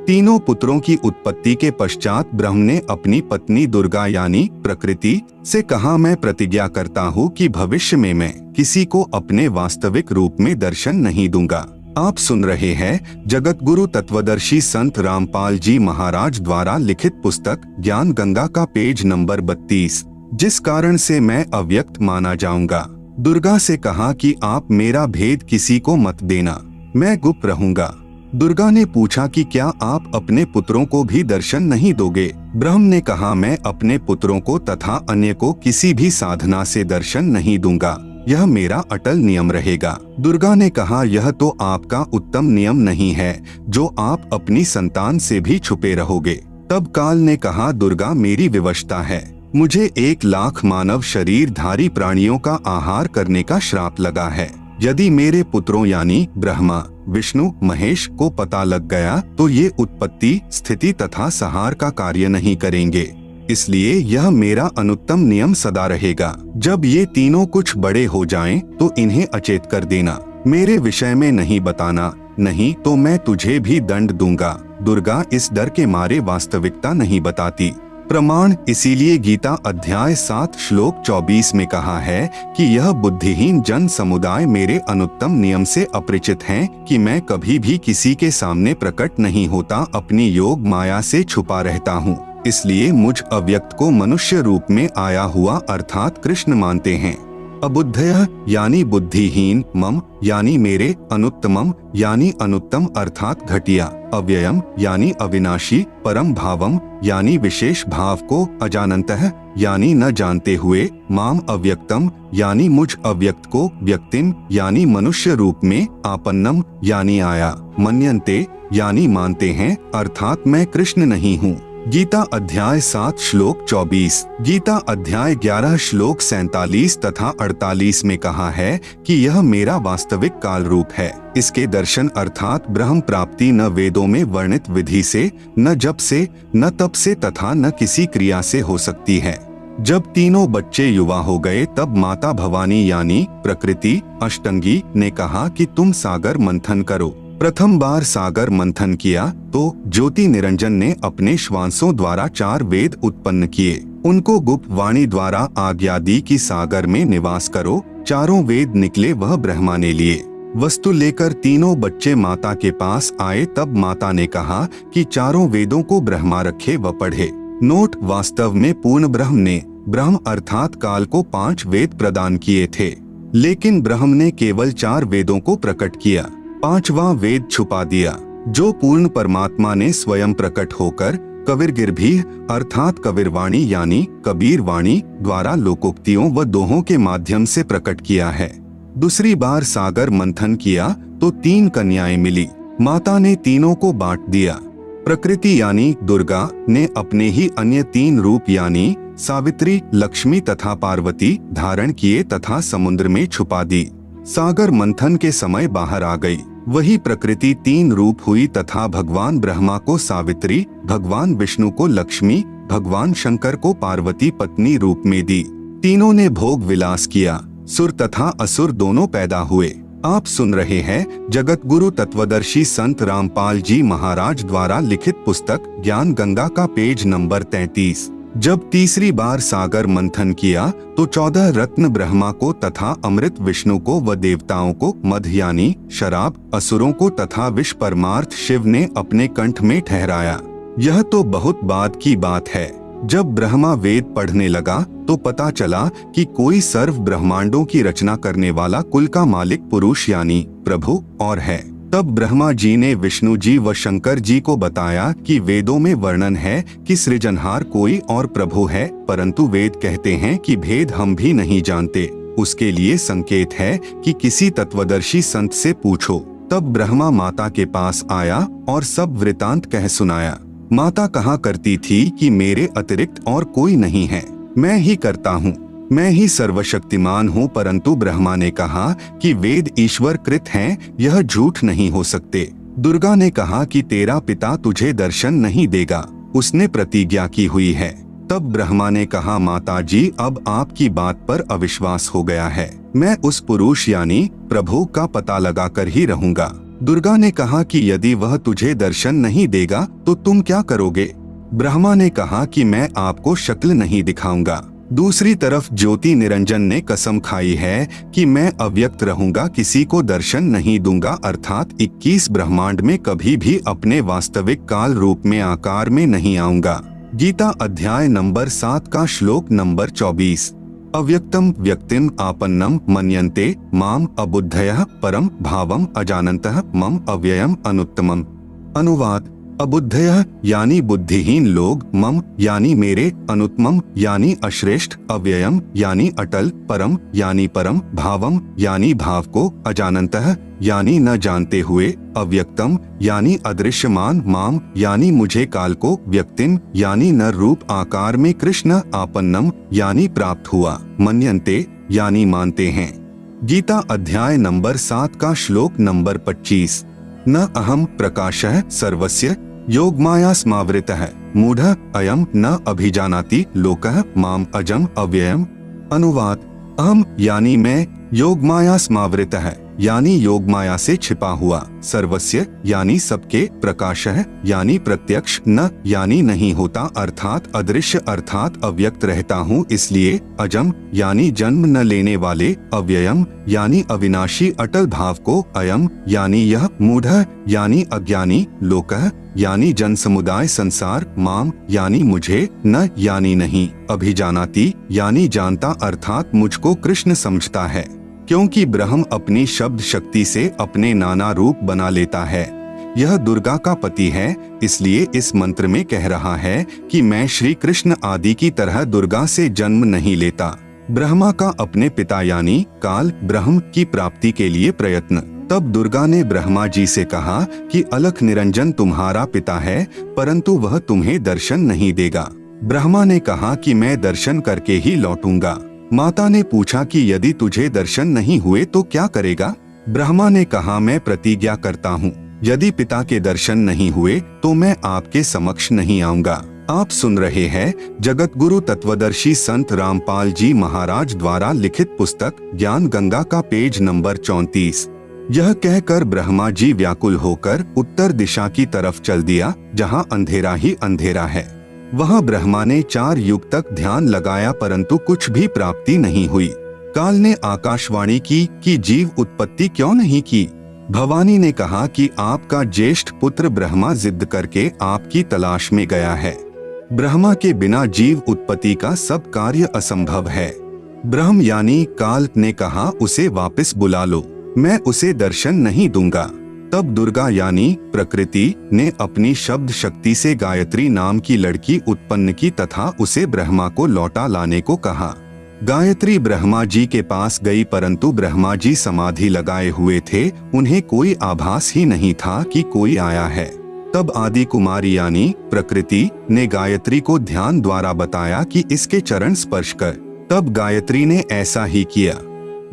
तीनों पुत्रों की उत्पत्ति के पश्चात ब्रह्म ने अपनी पत्नी दुर्गा यानी प्रकृति से कहा, मैं प्रतिज्ञा करता हूँ कि भविष्य में मैं किसी को अपने वास्तविक रूप में दर्शन नहीं दूंगा। आप सुन रहे हैं जगत गुरु तत्वदर्शी संत रामपाल जी महाराज द्वारा लिखित पुस्तक ज्ञान गंगा का पेज नंबर 32। जिस कारण से मैं अव्यक्त माना जाऊंगा। दुर्गा से कहा कि आप मेरा भेद किसी को मत देना, मैं गुप्त रहूंगा। दुर्गा ने पूछा कि क्या आप अपने पुत्रों को भी दर्शन नहीं दोगे? ब्रह्म ने कहा, मैं अपने पुत्रों को तथा अन्य को किसी भी साधना से दर्शन नहीं दूंगा। यह मेरा अटल नियम रहेगा। दुर्गा ने कहा, यह तो आपका उत्तम नियम नहीं है जो आप अपनी संतान से भी छुपे रहोगे। तब काल ने कहा, दुर्गा मेरी विवशता है, मुझे 1,00,000 मानव शरीरधारी प्राणियों का आहार करने का श्राप लगा है। यदि मेरे पुत्रों यानी ब्रह्मा, विष्णु, महेश को पता लग गया तो ये उत्पत्ति, स्थिति तथा संहार का कार्य नहीं करेंगे। इसलिए यह मेरा अनुत्तम नियम सदा रहेगा। जब ये तीनों कुछ बड़े हो जाएं, तो इन्हें अचेत कर देना, मेरे विषय में नहीं बताना, नहीं तो मैं तुझे भी दंड दूंगा। दुर्गा इस डर के मारे वास्तविकता नहीं बताती। प्रमाण, इसीलिए गीता अध्याय 7 श्लोक 24 में कहा है कि यह बुद्धिहीन जन समुदाय मेरे अनुत्तम नियम से अपरिचित हैं कि मैं कभी भी किसी के सामने प्रकट नहीं होता, अपनी योग माया से छुपा रहता हूँ। इसलिए मुझ अव्यक्त को मनुष्य रूप में आया हुआ अर्थात कृष्ण मानते हैं। अबुद्धयः यानी बुद्धिहीन, मम यानी मेरे, अनुत्तमम यानी अनुत्तम अर्थात घटिया, अव्ययम यानी अविनाशी, परम भावम यानी विशेष भाव को, अजानन्तः यानी न जानते हुए, माम अव्यक्तम यानी मुझ अव्यक्त को, व्यक्तिम यानी मनुष्य रूप में, आपन्नम यानी आया, मन्यन्ते यानी मानते हैं अर्थात मैं कृष्ण नहीं हूँ। गीता अध्याय 7 श्लोक 24, गीता अध्याय 11 श्लोक 47 तथा 48 में कहा है कि यह मेरा वास्तविक काल रूप है। इसके दर्शन अर्थात ब्रह्म प्राप्ति न वेदों में वर्णित विधि से, न जप से, न तप से तथा न किसी क्रिया से हो सकती है। जब तीनों बच्चे युवा हो गए तब माता भवानी यानी प्रकृति अष्टंगी ने कहा कि तुम सागर मंथन करो। प्रथम बार सागर मंथन किया तो ज्योति निरंजन ने अपने श्वासों द्वारा 4 वेद उत्पन्न किए। उनको गुप्त वाणी द्वारा आज्ञा दी कि सागर में निवास करो। 4 वेद निकले वह ब्रह्मा ने लिए। वस्तु लेकर तीनों बच्चे माता के पास आए तब माता ने कहा कि 4 वेदों को ब्रह्मा रखे व पढ़े। नोट, वास्तव में पूर्ण ब्रह्म ने ब्रह्म अर्थात काल को 5 वेद प्रदान किए थे, लेकिन ब्रह्म ने केवल 4 वेदों को प्रकट किया, 5वां वेद छुपा दिया, जो पूर्ण परमात्मा ने स्वयं प्रकट होकर कबीरगिरभी अर्थात कबीरवाणी यानी कबीर वाणी द्वारा लोकोक्तियों व दोहों के माध्यम से प्रकट किया है। दूसरी बार सागर मंथन किया तो 3 कन्याएं मिली। माता ने तीनों को बांट दिया। प्रकृति यानी दुर्गा ने अपने ही अन्य 3 रूप यानी सावित्री, लक्ष्मी तथा पार्वती धारण किए तथा समुद्र में छुपा दी। सागर मंथन के समय बाहर आ गई। वही प्रकृति 3 रूप हुई तथा भगवान ब्रह्मा को सावित्री, भगवान विष्णु को लक्ष्मी, भगवान शंकर को पार्वती पत्नी रूप में दी। तीनों ने भोग विलास किया। सुर तथा असुर दोनों पैदा हुए। आप सुन रहे हैं जगत गुरु तत्वदर्शी संत रामपाल जी महाराज द्वारा लिखित पुस्तक ज्ञान गंगा का पेज नंबर 33। जब तीसरी बार सागर मंथन किया तो 14 रत्न ब्रह्मा को तथा अमृत विष्णु को व देवताओं को, मध यानी शराब असुरों को तथा विष परमार्थ शिव ने अपने कंठ में ठहराया। यह तो बहुत बाद की बात है। जब ब्रह्मा वेद पढ़ने लगा तो पता चला कि कोई सर्व ब्रह्मांडों की रचना करने वाला कुल का मालिक पुरुष यानी प्रभु और है। तब ब्रह्मा जी ने विष्णु जी व शंकर जी को बताया कि वेदों में वर्णन है कि सृजनहार कोई और प्रभु है, परंतु वेद कहते हैं कि भेद हम भी नहीं जानते। उसके लिए संकेत है कि किसी तत्वदर्शी संत से पूछो। तब ब्रह्मा माता के पास आया और सब वृतांत कह सुनाया। माता कहा करती थी कि मेरे अतिरिक्त और कोई नहीं है, मैं ही करता हूँ, मैं ही सर्वशक्तिमान हूँ। परंतु ब्रह्मा ने कहा कि वेद ईश्वर कृत हैं, यह झूठ नहीं हो सकते। दुर्गा ने कहा कि तेरा पिता तुझे दर्शन नहीं देगा, उसने प्रतिज्ञा की हुई है। तब ब्रह्मा ने कहा, माता जी अब आपकी बात पर अविश्वास हो गया है, मैं उस पुरुष यानी प्रभु का पता लगाकर ही रहूंगा। दुर्गा ने कहा कि यदि वह तुझे दर्शन नहीं देगा तो तुम क्या करोगे? ब्रह्मा ने कहा कि मैं आपको शक्ल नहीं दिखाऊंगा। दूसरी तरफ ज्योति निरंजन ने कसम खाई है कि मैं अव्यक्त रहूंगा, किसी को दर्शन नहीं दूंगा, अर्थात 21 ब्रह्मांड में कभी भी अपने वास्तविक काल रूप में आकार में नहीं आऊंगा। गीता अध्याय नंबर 7 का श्लोक नंबर 24। अव्यक्तम व्यक्तिम आपन्नम मन्यन्ते माम अबुद्धयः परम भावम अजानन्तः मम अव्ययम अनुत्तमम। अनुवाद, अबुद्धयः यानी बुद्धिहीन लोग, मम यानी मेरे, अनुत्तमम यानी अश्रेष्ठ, अव्ययम यानी अटल, परम यानी परम, भावम यानी भाव को, अजानन्तः यानी न जानते हुए, अव्यक्तम यानी अदृश्यमान, माम यानी मुझे, काल को, व्यक्तिम यानी न रूप आकार में, कृष्ण आपन्नम यानी प्राप्त हुआ, मन्यन्ते यानी मानते हैं। गीता अध्याय नंबर 7 का श्लोक नंबर 25। न अहम प्रकाशः सर्वस्य योगमाया स्मावृतः मूढ़ः अयम न अभिजानाति लोकः माम अजम अव्ययम। अनुवाद: अहम यानी मैं, योगमाया स्मावृतः यानी योगमाया से छिपा हुआ, सर्वस्य यानी सबके, प्रकाशः यानी प्रत्यक्ष, न यानी नहीं होता अर्थात अदृश्य अर्थात अव्यक्त रहता हूँ इसलिए, अजम यानी जन्म न लेने वाले, अव्ययम यानी अविनाशी अटल भाव को, अयम यानी यह, मूढ़ः यानी अज्ञानी, लोकः यानी जन समुदाय संसार, माम यानी मुझे, न यानी नहीं, अभिजानाति यानी जानता अर्थात मुझको कृष्ण समझता है, क्योंकि ब्रह्म अपनी शब्द शक्ति से अपने नाना रूप बना लेता है। यह दुर्गा का पति है, इसलिए इस मंत्र में कह रहा है कि मैं श्री कृष्ण आदि की तरह दुर्गा से जन्म नहीं लेता। ब्रह्मा का अपने पिता यानी काल ब्रह्म की प्राप्ति के लिए प्रयत्न। तब दुर्गा ने ब्रह्मा जी से कहा कि अलख निरंजन तुम्हारा पिता है, परंतु वह तुम्हें दर्शन नहीं देगा। ब्रह्मा ने कहा कि मैं दर्शन करके ही लौटूंगा। माता ने पूछा कि यदि तुझे दर्शन नहीं हुए तो क्या करेगा? ब्रह्मा ने कहा मैं प्रतिज्ञा करता हूँ, यदि पिता के दर्शन नहीं हुए तो मैं आपके समक्ष नहीं आऊंगा। आप सुन रहे हैं जगत गुरु तत्वदर्शी संत रामपाल जी महाराज द्वारा लिखित पुस्तक ज्ञान गंगा का पेज नंबर 34। यह कहकर ब्रह्मा जी व्याकुल होकर उत्तर दिशा की तरफ चल दिया, जहाँ अंधेरा ही अंधेरा है। वहाँ ब्रह्मा ने 4 युग तक ध्यान लगाया परंतु कुछ भी प्राप्ति नहीं हुई। काल ने आकाशवाणी की कि जीव उत्पत्ति क्यों नहीं की। भवानी ने कहा कि आपका ज्येष्ठ पुत्र ब्रह्मा जिद करके आपकी तलाश में गया है। ब्रह्मा के बिना जीव उत्पत्ति का सब कार्य असंभव है। ब्रह्म यानी काल ने कहा उसे वापस बुला लो, मैं उसे दर्शन नहीं दूंगा। तब दुर्गा यानी प्रकृति ने अपनी शब्द शक्ति से गायत्री नाम की लड़की उत्पन्न की तथा उसे ब्रह्मा को लौटा लाने को कहा। गायत्री ब्रह्मा जी के पास गई परंतु ब्रह्मा जी समाधि लगाए हुए थे, उन्हें कोई आभास ही नहीं था कि कोई आया है। तब आदि कुमारी यानी प्रकृति ने गायत्री को ध्यान द्वारा बताया कि इसके चरण स्पर्श कर। तब गायत्री ने ऐसा ही किया।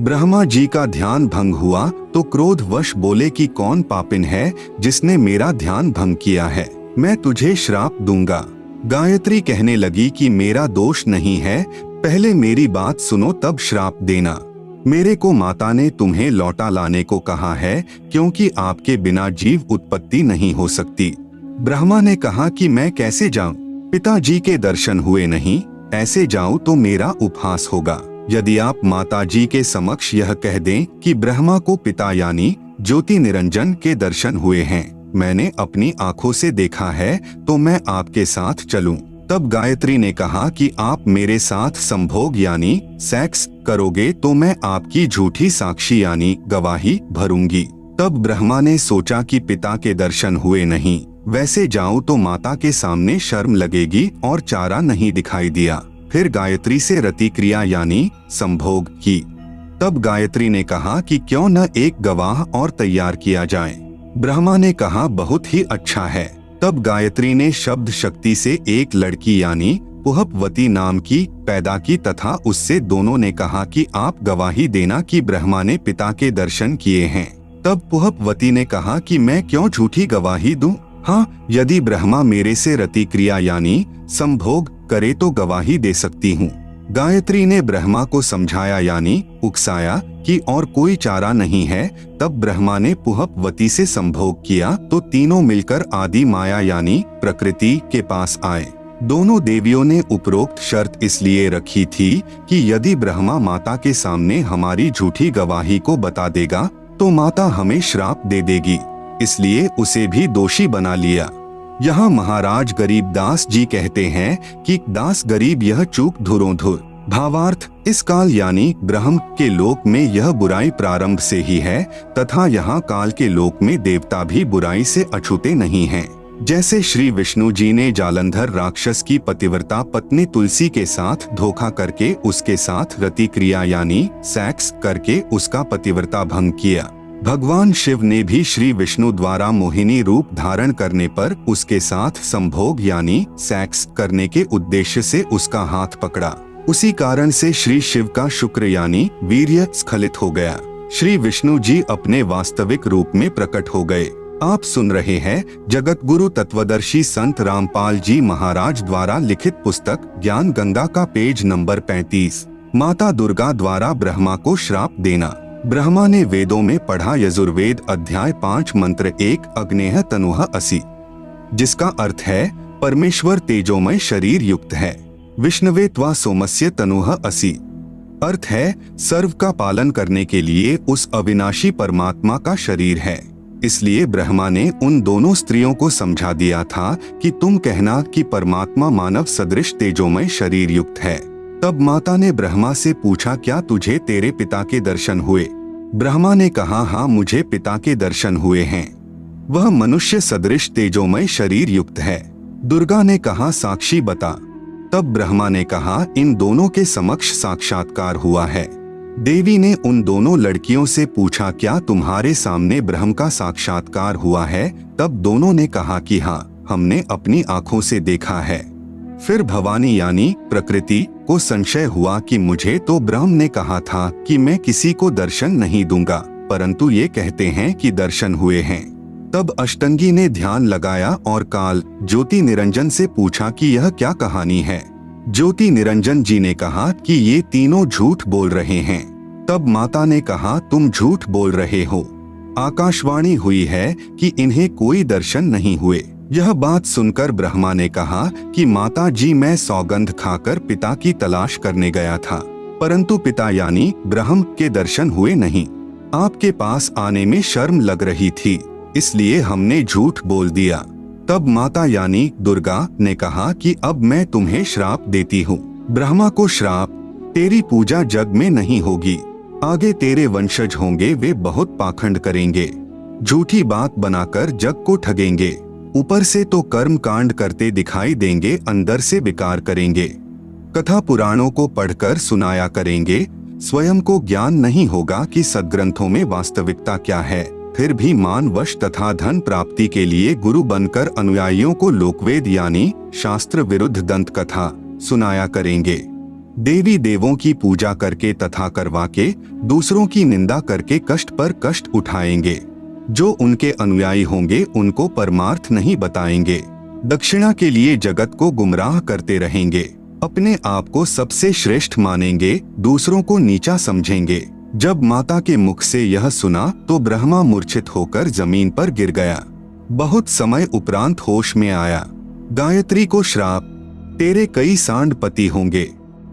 ब्रह्मा जी का ध्यान भंग हुआ तो क्रोधवश बोले कि कौन पापिन है जिसने मेरा ध्यान भंग किया है, मैं तुझे श्राप दूंगा। गायत्री कहने लगी कि मेरा दोष नहीं है, पहले मेरी बात सुनो तब श्राप देना। मेरे को माता ने तुम्हें लौटा लाने को कहा है क्योंकि आपके बिना जीव उत्पत्ति नहीं हो सकती। ब्रह्मा ने कहा कि मैं कैसे जाऊं, पिताजी के दर्शन हुए नहीं, ऐसे जाऊं तो मेरा उपहास होगा। यदि आप माता जी के समक्ष यह कह दें कि ब्रह्मा को पिता यानी ज्योति निरंजन के दर्शन हुए हैं, मैंने अपनी आंखों से देखा है, तो मैं आपके साथ चलूं। तब गायत्री ने कहा कि आप मेरे साथ संभोग यानी सेक्स करोगे तो मैं आपकी झूठी साक्षी यानी गवाही भरूंगी। तब ब्रह्मा ने सोचा कि पिता के दर्शन हुए नहीं, वैसे जाऊं तो माता के सामने शर्म लगेगी और चारा नहीं दिखाई दिया। फिर गायत्री से रति क्रिया यानी संभोग की। तब गायत्री ने कहा कि क्यों न एक गवाह और तैयार किया जाए। ब्रह्मा ने कहा बहुत ही अच्छा है। तब गायत्री ने शब्द शक्ति से एक लड़की यानी पुहपवती नाम की पैदा की तथा उससे दोनों ने कहा कि आप गवाही देना कि ब्रह्मा ने पिता के दर्शन किए हैं। तब पुहपवती ने कहा कि मैं क्यों झूठी गवाही दूं? हाँ, यदि ब्रह्मा मेरे से रति क्रिया यानी संभोग करे तो गवाही दे सकती हूँ। गायत्री ने ब्रह्मा को समझाया यानी उकसाया कि और कोई चारा नहीं है। तब ब्रह्मा ने पुहपवती से संभोग किया तो तीनों मिलकर आदि माया यानी प्रकृति के पास आए। दोनों देवियों ने उपरोक्त शर्त इसलिए रखी थी कि यदि ब्रह्मा माता के सामने हमारी झूठी गवाही को बता देगा तो माता हमें श्राप दे देगी, इसलिए उसे भी दोषी बना लिया। यहाँ महाराज गरीबदास जी कहते हैं कि दास गरीब यह चूक धुरों धुर। भावार्थ, इस काल यानी ब्रह्म के लोक में यह बुराई प्रारंभ से ही है तथा यहाँ काल के लोक में देवता भी बुराई से अछूते नहीं हैं। जैसे श्री विष्णु जी ने जालंधर राक्षस की पतिव्रता पत्नी तुलसी के साथ धोखा करके उसके साथ रति क्रिया यानी सेक्स करके उसका पतिव्रता भंग किया, भगवान शिव ने भी श्री विष्णु द्वारा मोहिनी रूप धारण करने पर उसके साथ संभोग यानी सेक्स करने के उद्देश्य से उसका हाथ पकड़ा। उसी कारण से श्री शिव का शुक्र यानी वीर्य स्खलित हो गया। श्री विष्णु जी अपने वास्तविक रूप में प्रकट हो गए। आप सुन रहे हैं जगत गुरु तत्वदर्शी संत रामपाल जी महाराज द्वारा लिखित पुस्तक ज्ञान गंगा का पेज नंबर 35। माता दुर्गा द्वारा ब्रह्मा को श्राप देना। ब्रह्मा ने वेदों में पढ़ा यजुर्वेद अध्याय 5 मंत्र 1 अग्नेह तनुह असि, जिसका अर्थ है परमेश्वर तेजोमय शरीर युक्त है। विष्णवे त्वा सोमस्य तनुह असि, अर्थ है सर्व का पालन करने के लिए उस अविनाशी परमात्मा का शरीर है। इसलिए ब्रह्मा ने उन दोनों स्त्रियों को समझा दिया था कि तुम कहना कि परमात्मा मानव सदृश तेजोमय शरीर युक्त है। तब माता ने ब्रह्मा से पूछा, क्या तुझे तेरे पिता के दर्शन हुए? ब्रह्मा ने कहा, हाँ मुझे पिता के दर्शन हुए हैं, वह मनुष्य सदृश तेजोमय शरीर युक्त है। दुर्गा ने कहा, साक्षी बता। तब ब्रह्मा ने कहा, इन दोनों के समक्ष साक्षात्कार हुआ है। देवी ने उन दोनों लड़कियों से पूछा, क्या तुम्हारे सामने ब्रह्म का साक्षात्कार हुआ है? तब दोनों ने कहा कि हाँ, हमने अपनी आंखों से देखा है। फिर भवानी यानी प्रकृति को संशय हुआ कि मुझे तो ब्रह्म ने कहा था कि मैं किसी को दर्शन नहीं दूंगा, परंतु ये कहते हैं कि दर्शन हुए हैं। तब अष्टंगी ने ध्यान लगाया और काल ज्योति निरंजन से पूछा कि यह क्या कहानी है। ज्योति निरंजन जी ने कहा कि ये तीनों झूठ बोल रहे हैं। तब माता ने कहा, तुम झूठ बोल रहे हो। आकाशवाणी हुई है कि इन्हें कोई दर्शन नहीं हुए। यह बात सुनकर ब्रह्मा ने कहा कि माता जी, मैं सौगंध खाकर पिता की तलाश करने गया था, परंतु पिता यानी ब्रह्म के दर्शन हुए नहीं। आपके पास आने में शर्म लग रही थी, इसलिए हमने झूठ बोल दिया। तब माता यानी दुर्गा ने कहा कि अब मैं तुम्हें श्राप देती हूँ। ब्रह्मा को श्राप, तेरी पूजा जग में नहीं होगी। आगे तेरे वंशज होंगे, वे बहुत पाखंड करेंगे, झूठी बात बनाकर जग को ठगेंगे। ऊपर से तो कर्म कांड करते दिखाई देंगे, अंदर से विकार करेंगे। कथा पुराणों को पढ़कर सुनाया करेंगे, स्वयं को ज्ञान नहीं होगा कि सद्ग्रंथों में वास्तविकता क्या है। फिर भी मानवश तथा धन प्राप्ति के लिए गुरु बनकर अनुयायियों को लोकवेद यानी शास्त्र विरुद्ध दंत कथा सुनाया करेंगे। देवी देवों की पूजा करके तथा करवा के दूसरों की निंदा करके कष्ट पर कष्ट उठाएंगे। जो उनके अनुयायी होंगे उनको परमार्थ नहीं बताएंगे, दक्षिणा के लिए जगत को गुमराह करते रहेंगे। अपने आप को सबसे श्रेष्ठ मानेंगे, दूसरों को नीचा समझेंगे। जब माता के मुख से यह सुना तो ब्रह्मा मूर्छित होकर जमीन पर गिर गया। बहुत समय उपरांत होश में आया। गायत्री को श्राप, तेरे कई सांड पति होंगे,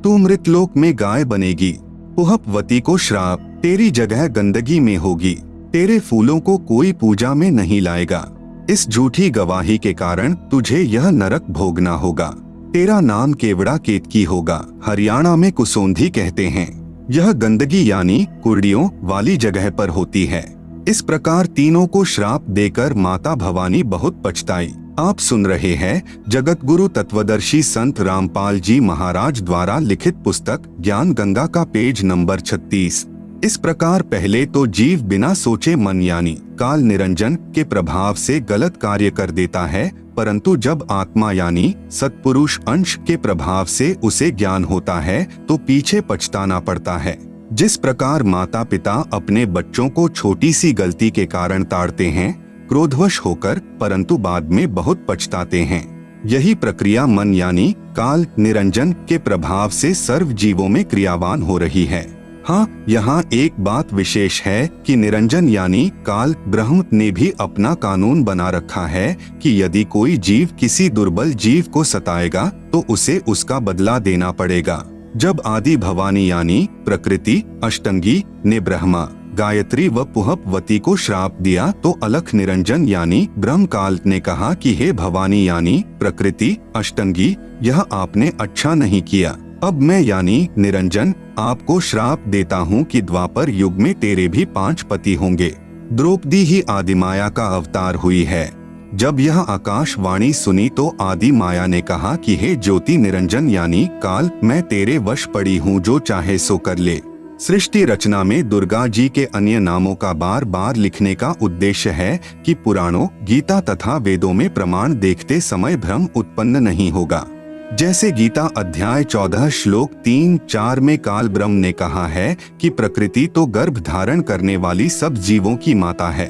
तू मृतलोक में गाय बनेगी। पुहपवती को श्राप, तेरी जगह गंदगी में होगी, तेरे फूलों को कोई पूजा में नहीं लाएगा। इस झूठी गवाही के कारण तुझे यह नरक भोगना होगा। तेरा नाम केवड़ा केतकी होगा। हरियाणा में कुसोंधी कहते हैं। यह गंदगी यानी कुर्डियों वाली जगह पर होती है। इस प्रकार तीनों को श्राप देकर माता भवानी बहुत पछताई। आप सुन रहे हैं जगत गुरु तत्वदर्शी संत रामपाल जी महाराज द्वारा लिखित पुस्तक ज्ञान गंगा का पेज नंबर 36। इस प्रकार पहले तो जीव बिना सोचे मन यानी काल निरंजन के प्रभाव से गलत कार्य कर देता है, परंतु जब आत्मा यानी सत्पुरुष अंश के प्रभाव से उसे ज्ञान होता है तो पीछे पछताना पड़ता है। जिस प्रकार माता पिता अपने बच्चों को छोटी सी गलती के कारण ताड़ते हैं क्रोधवश होकर, परंतु बाद में बहुत पछताते हैं, यही प्रक्रिया मन यानी काल निरंजन के प्रभाव से सर्व जीवों में क्रियावान हो रही है। हाँ, यहाँ एक बात विशेष है कि निरंजन यानी काल ब्रह्म ने भी अपना कानून बना रखा है कि यदि कोई जीव किसी दुर्बल जीव को सताएगा तो उसे उसका बदला देना पड़ेगा। जब आदि भवानी यानी प्रकृति अष्टंगी ने ब्रह्मा, गायत्री व पुहपवती को श्राप दिया तो अलख निरंजन यानी ब्रह्मकाल ने कहा कि हे भवानी यानी प्रकृति अष्टंगी, यह आपने अच्छा नहीं किया। अब मैं यानी निरंजन आपको श्राप देता हूँ कि द्वापर युग में तेरे भी 5 पति होंगे। द्रौपदी ही आदिमाया का अवतार हुई है। जब यह आकाशवाणी सुनी तो आदि माया ने कहा कि हे ज्योति निरंजन यानी काल, मैं तेरे वश पड़ी हूँ, जो चाहे सो कर ले। सृष्टि रचना में दुर्गा जी के अन्य नामों का बार बार लिखने का उद्देश्य है कि पुराणों, गीता तथा वेदों में प्रमाण देखते समय भ्रम उत्पन्न नहीं होगा। जैसे गीता अध्याय 14 श्लोक 3-4 में काल ब्रह्म ने कहा है कि प्रकृति तो गर्भ धारण करने वाली सब जीवों की माता है,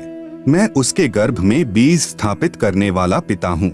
मैं उसके गर्भ में बीज स्थापित करने वाला पिता हूँ।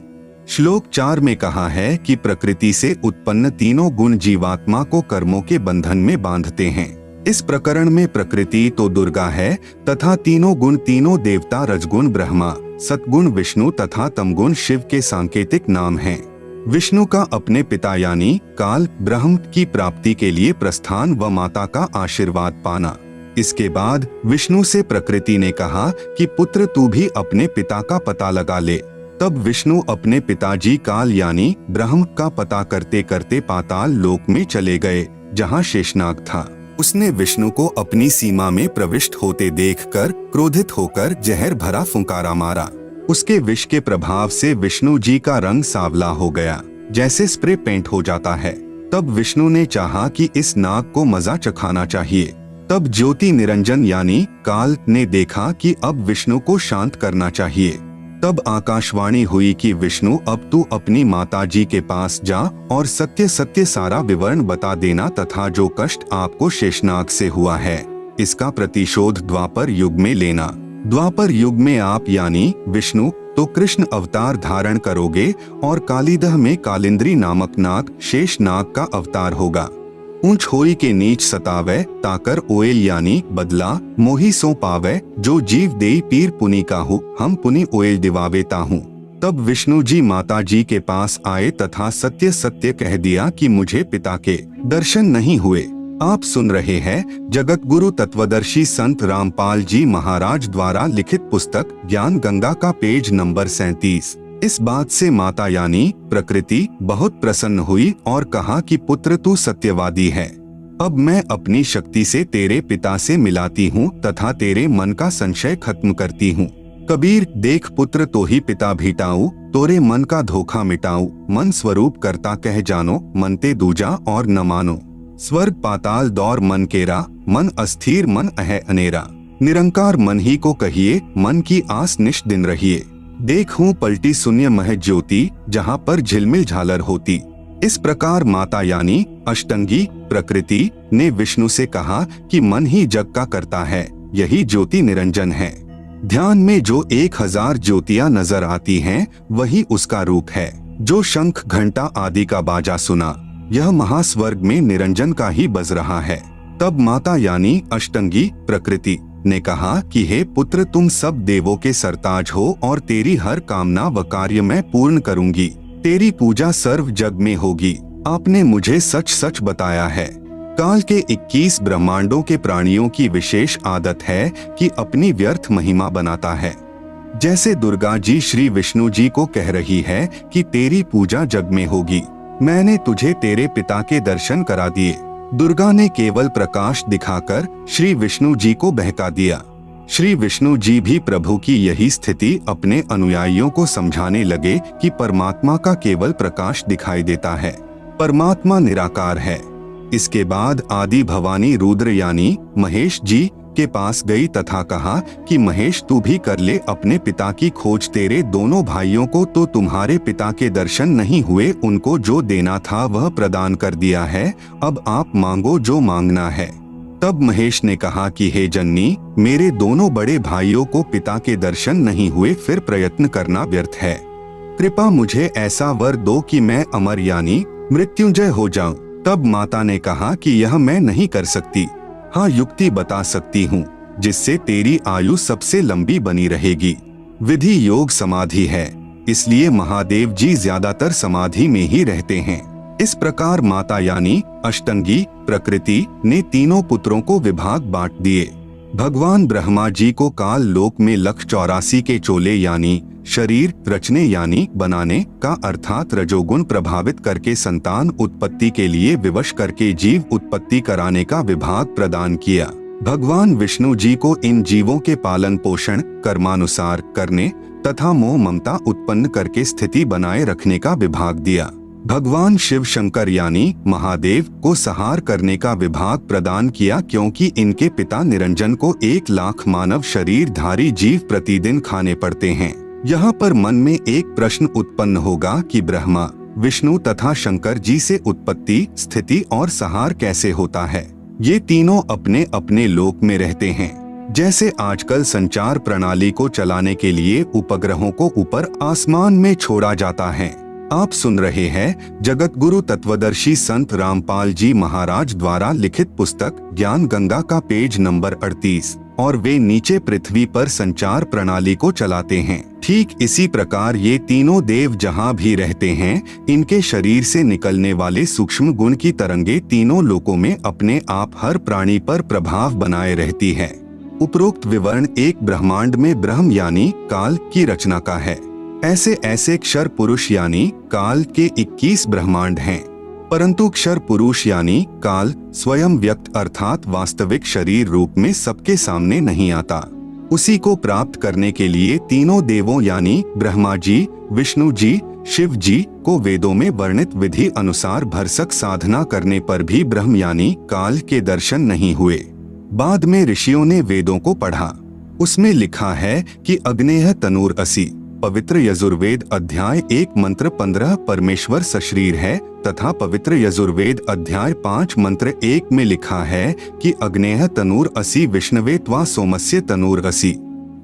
श्लोक 4 में कहा है कि प्रकृति से उत्पन्न तीनों गुण जीवात्मा को कर्मों के बंधन में बांधते हैं। इस प्रकरण में प्रकृति तो दुर्गा है तथा तीनों गुण तीनों देवता रजगुण ब्रह्मा, सतगुण विष्णु तथा तमगुण शिव के सांकेतिक नाम हैं। विष्णु का अपने पिता यानी काल ब्रह्म की प्राप्ति के लिए प्रस्थान व माता का आशीर्वाद पाना। इसके बाद विष्णु से प्रकृति ने कहा कि पुत्र तू भी अपने पिता का पता लगा ले। तब विष्णु अपने पिताजी काल यानी ब्रह्म का पता करते करते पाताल लोक में चले गए, जहाँ शेषनाग था। उसने विष्णु को अपनी सीमा में प्रविष्ट होते देखकर क्रोधित होकर जहर भरा फुंकारा मारा। उसके विष के प्रभाव से विष्णु जी का रंग सांवला हो गया, जैसे स्प्रे पेंट हो जाता है। तब विष्णु ने चाहा कि इस नाग को मजा चखाना चाहिए। तब ज्योति निरंजन यानी काल ने देखा कि अब विष्णु को शांत करना चाहिए। तब आकाशवाणी हुई कि विष्णु, अब तू अपनी माता जी के पास जा और सत्य सत्य सारा विवरण बता देना तथा जो कष्ट आपको शेषनाग से हुआ है, इसका प्रतिशोध द्वापर युग में लेना। द्वापर युग में आप यानी विष्णु तो कृष्ण अवतार धारण करोगे और कालीदह में कालिंद्री नामक नाग शेषनाग का अवतार होगा। ऊंच होई के नीच सतावे ताकर ओएल यानी बदला मोही सो पावे, जो जीव देई पीर पुनि काहू हम पुनि ओएल दिवावेता हूँ। तब विष्णु जी माता जी के पास आए तथा सत्य सत्य कह दिया कि मुझे पिता के दर्शन नहीं हुए। आप सुन रहे हैं जगत गुरु तत्वदर्शी संत रामपाल जी महाराज द्वारा लिखित पुस्तक ज्ञान गंगा का पेज नंबर 37। इस बात से माता यानी प्रकृति बहुत प्रसन्न हुई और कहा कि पुत्र तू सत्यवादी है। अब मैं अपनी शक्ति से तेरे पिता से मिलाती हूँ तथा तेरे मन का संशय खत्म करती हूँ। कबीर देख पुत्र तो ही पिता भीटाऊ, तोरे मन का धोखा मिटाऊ। मन स्वरूप करता कह जानो, मनते दूजा और न मानो। स्वर्ग पाताल दौर मन केरा, मन अस्थिर मन अह अनेरा। निरंकार मन ही को कहिए, मन की आस निश दिन रहिए। देखूं पलटी शून्य मह ज्योति, जहाँ पर झिलमिल झालर होती। इस प्रकार माता यानी अष्टंगी प्रकृति ने विष्णु से कहा कि मन ही जग का करता है, यही ज्योति निरंजन है। ध्यान में जो 1000 ज्योतियां नजर आती हैं, वही उसका रूप है। जो शंख घंटा आदि का बाजा सुना, यह महास्वर्ग में निरंजन का ही बज रहा है। तब माता यानी अष्टंगी प्रकृति ने कहा कि हे पुत्र, तुम सब देवों के सरताज हो और तेरी हर कामना व कार्य मैं पूर्ण करूंगी। तेरी पूजा सर्व जग में होगी। आपने मुझे सच सच बताया है। काल के 21 ब्रह्मांडों के प्राणियों की विशेष आदत है कि अपनी व्यर्थ महिमा बनाता है। जैसे दुर्गा जी श्री विष्णु जी को कह रही है कि तेरी पूजा जग में होगी। मैंने तुझे तेरे पिता के दर्शन करा दिए। दुर्गा ने केवल प्रकाश दिखाकर श्री विष्णु जी को बहका दिया। श्री विष्णु जी भी प्रभु की यही स्थिति अपने अनुयायियों को समझाने लगे कि परमात्मा का केवल प्रकाश दिखाई देता है, परमात्मा निराकार है। इसके बाद आदि भवानी रुद्र यानी महेश जी के पास गई तथा कहा कि महेश तू भी कर ले अपने पिता की खोज। तेरे दोनों भाइयों को तो तुम्हारे पिता के दर्शन नहीं हुए, उनको जो देना था वह प्रदान कर दिया है, अब आप मांगो जो मांगना है। तब महेश ने कहा कि हे जननी, मेरे दोनों बड़े भाइयों को पिता के दर्शन नहीं हुए, फिर प्रयत्न करना व्यर्थ है। कृपा मुझे ऐसा वर दो कि मैं अमर यानी मृत्युंजय हो जाऊं। तब माता ने कहा कि यह मैं नहीं कर सकती, हाँ युक्ति बता सकती हूँ जिससे तेरी आयु सबसे लंबी बनी रहेगी। विधि योग समाधि है, इसलिए महादेव जी ज्यादातर समाधि में ही रहते हैं। इस प्रकार माता यानी अष्टंगी प्रकृति ने तीनों पुत्रों को विभाग बांट दिए। भगवान ब्रह्मा जी को काल लोक में 184 के चोले यानी शरीर रचने यानी बनाने का अर्थात रजोगुण प्रभावित करके संतान उत्पत्ति के लिए विवश करके जीव उत्पत्ति कराने का विभाग प्रदान किया। भगवान विष्णु जी को इन जीवों के पालन पोषण कर्मानुसार करने तथा मोह ममता उत्पन्न करके स्थिति बनाए रखने का विभाग दिया। भगवान शिव शंकर यानी महादेव को संहार करने का विभाग प्रदान किया, क्योंकि इनके पिता निरंजन को 1 लाख मानव शरीरधारी जीव प्रतिदिन खाने पड़ते हैं। यहाँ पर मन में एक प्रश्न उत्पन्न होगा कि ब्रह्मा, विष्णु तथा शंकर जी से उत्पत्ति, स्थिति और संहार कैसे होता है। ये तीनों अपने अपने लोक में रहते हैं। जैसे आजकल संचार प्रणाली को चलाने के लिए उपग्रहों को ऊपर आसमान में छोड़ा जाता है। आप सुन रहे हैं जगत गुरु तत्वदर्शी संत रामपाल जी महाराज द्वारा लिखित पुस्तक ज्ञान गंगा का पेज नंबर 38, और वे नीचे पृथ्वी पर संचार प्रणाली को चलाते हैं। ठीक इसी प्रकार ये तीनों देव जहाँ भी रहते हैं, इनके शरीर से निकलने वाले सूक्ष्म गुण की तरंगे तीनों लोकों में अपने आप हर प्राणी पर प्रभाव बनाए रहती है। उपरोक्त विवरण एक ब्रह्मांड में ब्रह्म यानी काल की रचना का है। ऐसे क्षर पुरुष यानी काल के 21 ब्रह्मांड हैं, परंतु क्षर पुरुष यानी काल स्वयं व्यक्त अर्थात वास्तविक शरीर रूप में सबके सामने नहीं आता। उसी को प्राप्त करने के लिए तीनों देवों यानी ब्रह्मा जी, विष्णु जी, शिव जी को वेदों में वर्णित विधि अनुसार भरसक साधना करने पर भी ब्रह्म यानी काल के दर्शन नहीं हुए। बाद में ऋषियों ने वेदों को पढ़ा। उसमें लिखा है कि अग्नेय तनूर असि, पवित्र यजुर्वेद अध्याय 1 मंत्र 15 परमेश्वर सशरीर है, तथा पवित्र यजुर्वेद अध्याय 5 मंत्र 1 में लिखा है कि अग्नेय तनूर असि विष्णवे त्वा सोमस्य तनूर असि।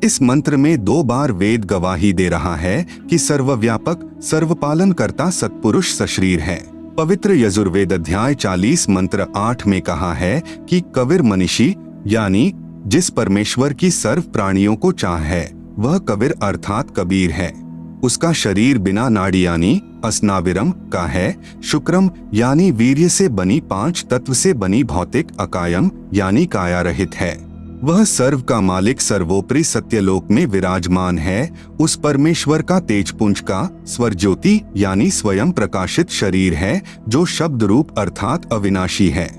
इस मंत्र में 2 बार वेद गवाही दे रहा है कि सर्वव्यापक सर्वपालन करता सत्पुरुष सशरीर है। पवित्र यजुर्वेद अध्याय 40 मंत्र 8 में कहा है कि कबीर मनीषी यानी जिस परमेश्वर की सर्व प्राणियों को चाह है, वह कबीर अर्थात कबीर है। उसका शरीर बिना नाड़ी यानी अस्नाविरम का है। शुक्रम यानी वीर्य से बनी 5 तत्व से बनी भौतिक अकायम यानी काया रहित है। वह सर्व का मालिक सर्वोपरि सत्यलोक में विराजमान है। उस परमेश्वर का तेजपुंज का स्वर ज्योति यानी स्वयं प्रकाशित शरीर है, जो शब्द रूप अर्थात अविनाशी है।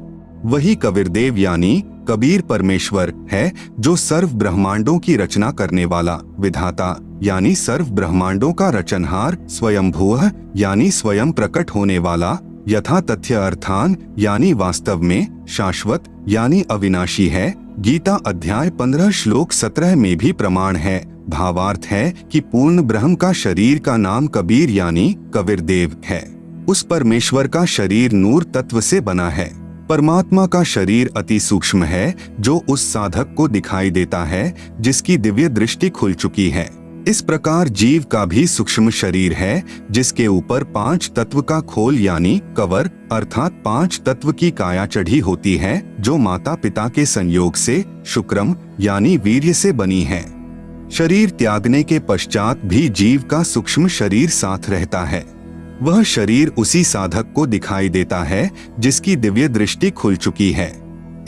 वही कबीरदेव यानी कबीर परमेश्वर है, जो सर्व ब्रह्मांडों की रचना करने वाला विधाता यानी सर्व ब्रह्मांडों का रचनहार, स्वयंभूः यानी स्वयं प्रकट होने वाला, यथा तथ्य अर्थान यानी वास्तव में, शाश्वत यानी अविनाशी है। गीता अध्याय 15 श्लोक 17 में भी प्रमाण है। भावार्थ है कि पूर्ण ब्रह्म का शरीर का नाम कबीर यानी कबीरदेव है। उस परमेश्वर का शरीर नूर तत्व से बना है। परमात्मा का शरीर अति सूक्ष्म है, जो उस साधक को दिखाई देता है जिसकी दिव्य दृष्टि खुल चुकी है। इस प्रकार जीव का भी सूक्ष्म शरीर है, जिसके ऊपर 5 तत्व का खोल यानी कवर अर्थात 5 तत्व की काया चढ़ी होती है, जो माता पिता के संयोग से शुक्रम यानी वीर्य से बनी है। शरीर त्यागने के पश्चात भी जीव का सूक्ष्म शरीर साथ रहता है। वह शरीर उसी साधक को दिखाई देता है जिसकी दिव्य दृष्टि खुल चुकी है।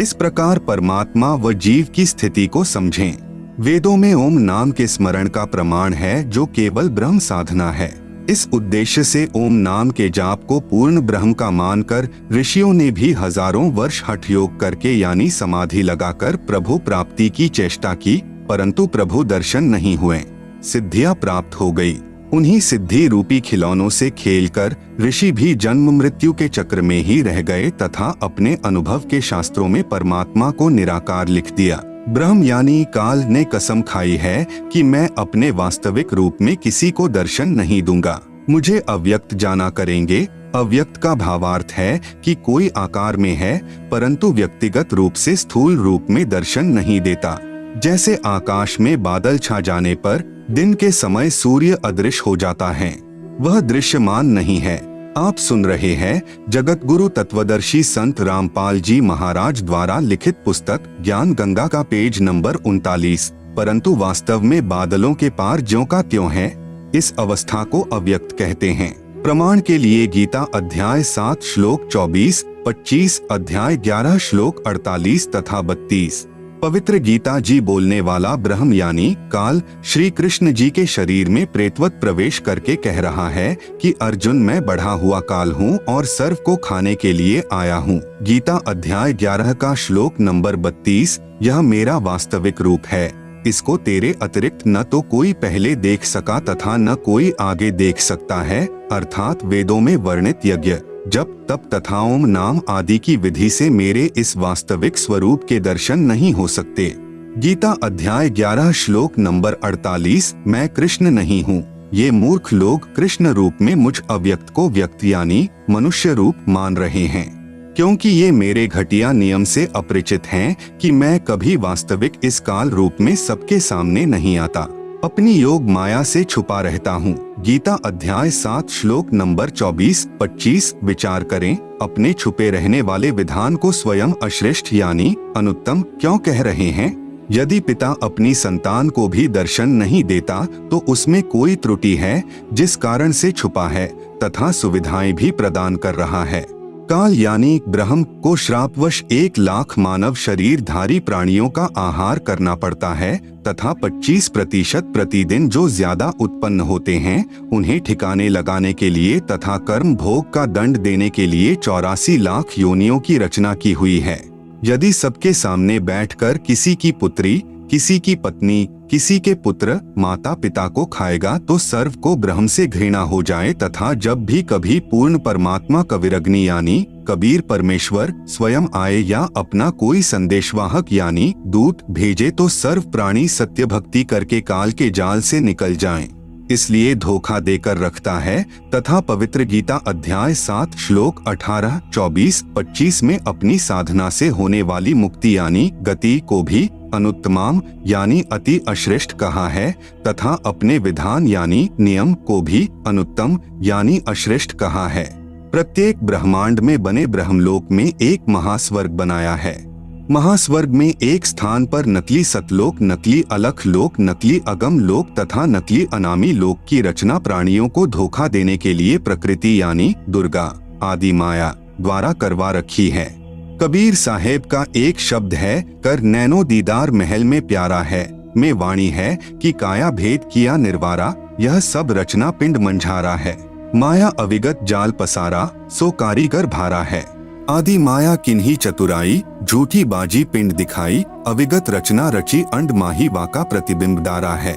इस प्रकार परमात्मा व जीव की स्थिति को समझें। वेदों में ओम नाम के स्मरण का प्रमाण है, जो केवल ब्रह्म साधना है। इस उद्देश्य से ओम नाम के जाप को पूर्ण ब्रह्म का मानकर ऋषियों ने भी हजारों वर्ष हठ योग करके यानी समाधि लगाकर प्रभु प्राप्ति की चेष्टा की, परंतु प्रभु दर्शन नहीं हुए। सिद्धियां प्राप्त हो गई। उन्हीं सिद्धि रूपी खिलौनों से खेलकर ऋषि भी जन्म मृत्यु के चक्र में ही रह गए तथा अपने अनुभव के शास्त्रों में परमात्मा को निराकार लिख दिया। ब्रह्म यानी काल ने कसम खाई है कि मैं अपने वास्तविक रूप में किसी को दर्शन नहीं दूंगा, मुझे अव्यक्त जाना करेंगे। अव्यक्त का भावार्थ है कि कोई आकार में है, परंतु व्यक्तिगत रूप से स्थूल रूप में दर्शन नहीं देता। जैसे आकाश में बादल छा जाने पर दिन के समय सूर्य अदृश्य हो जाता है, वह दृश्यमान नहीं है। आप सुन रहे हैं जगत गुरु तत्वदर्शी संत रामपाल जी महाराज द्वारा लिखित पुस्तक ज्ञान गंगा का पेज नंबर 39। परंतु वास्तव में बादलों के पार ज्यों का त्यों है। इस अवस्था को अव्यक्त कहते हैं। प्रमाण के लिए गीता अध्याय 7 श्लोक 24, 25 अध्याय 11 श्लोक 48 तथा 32। पवित्र गीता जी बोलने वाला ब्रह्म यानी काल श्री कृष्ण जी के शरीर में प्रेतवत प्रवेश करके कह रहा है कि अर्जुन, मैं बढ़ा हुआ काल हूँ और सर्व को खाने के लिए आया हूँ। गीता अध्याय 11 का श्लोक नंबर 32, यह मेरा वास्तविक रूप है। इसको तेरे अतिरिक्त न तो कोई पहले देख सका तथा न कोई आगे देख सकता है, अर्थात वेदों में वर्णित यज्ञ, जप, तप तथा ओम नाम आदि की विधि से मेरे इस वास्तविक स्वरूप के दर्शन नहीं हो सकते। गीता अध्याय 11 श्लोक नंबर 48। मैं कृष्ण नहीं हूँ। ये मूर्ख लोग कृष्ण रूप में मुझ अव्यक्त को व्यक्त यानी मनुष्य रूप मान रहे हैं, क्योंकि ये मेरे घटिया नियम से अपरिचित हैं कि मैं कभी वास्तविक इस काल रूप में सबके सामने नहीं आता, अपनी योग माया से छुपा रहता हूँ। गीता अध्याय 7 श्लोक नंबर 24-25। विचार करें, अपने छुपे रहने वाले विधान को स्वयं अश्रेष्ठ यानी अनुत्तम क्यों कह रहे हैं? यदि पिता अपनी संतान को भी दर्शन नहीं देता तो उसमें कोई त्रुटि है जिस कारण से छुपा है तथा सुविधाएं भी प्रदान कर रहा है। काल यानी ब्रह्म को श्रापवश 1 लाख मानव शरीरधारी प्राणियों का आहार करना पड़ता है तथा 25% प्रतिदिन जो ज्यादा उत्पन्न होते हैं उन्हें ठिकाने लगाने के लिए तथा कर्म भोग का दंड देने के लिए 84 लाख योनियों की रचना की हुई है। यदि सबके सामने बैठकर किसी की पुत्री, किसी की पत्नी, किसी के पुत्र माता पिता को खाएगा तो सर्व को ब्रह्म से घृणा हो जाए तथा जब भी कभी पूर्ण परमात्मा कविरग्नि यानी कबीर परमेश्वर स्वयं आए या अपना कोई संदेशवाहक यानी दूत भेजे तो सर्व प्राणी सत्य भक्ति करके काल के जाल से निकल जाएं। इसलिए धोखा देकर रखता है तथा पवित्र गीता अध्याय 7 श्लोक 18, 24, 25 में अपनी साधना से होने वाली मुक्ति यानी गति को भी अनुत्तमाम यानी अति अश्रेष्ठ कहा है तथा अपने विधान यानी नियम को भी अनुत्तम यानी अश्रेष्ठ कहा है। प्रत्येक ब्रह्मांड में बने ब्रह्मलोक में एक महास्वर्ग बनाया है। महास्वर्ग में एक स्थान पर नकली सतलोक, नकली अलख लोक, नकली अगम लोक तथा नकली अनामी लोक की रचना प्राणियों को धोखा देने के लिए प्रकृति यानी दुर्गा आदि माया द्वारा करवा रखी है। कबीर साहेब का एक शब्द है, कर नैनो दीदार महल में प्यारा है, में वाणी है कि काया भेद किया निर्वारा, यह सब रचना पिंड मंझारा है। माया अविगत जाल पसारा, सो कारीगर भारा है। आदि माया किन्ही चतुराई, झूठी बाजी पिंड दिखाई, अविगत रचना रची अंड माही वाका प्रतिबिंब डारा है।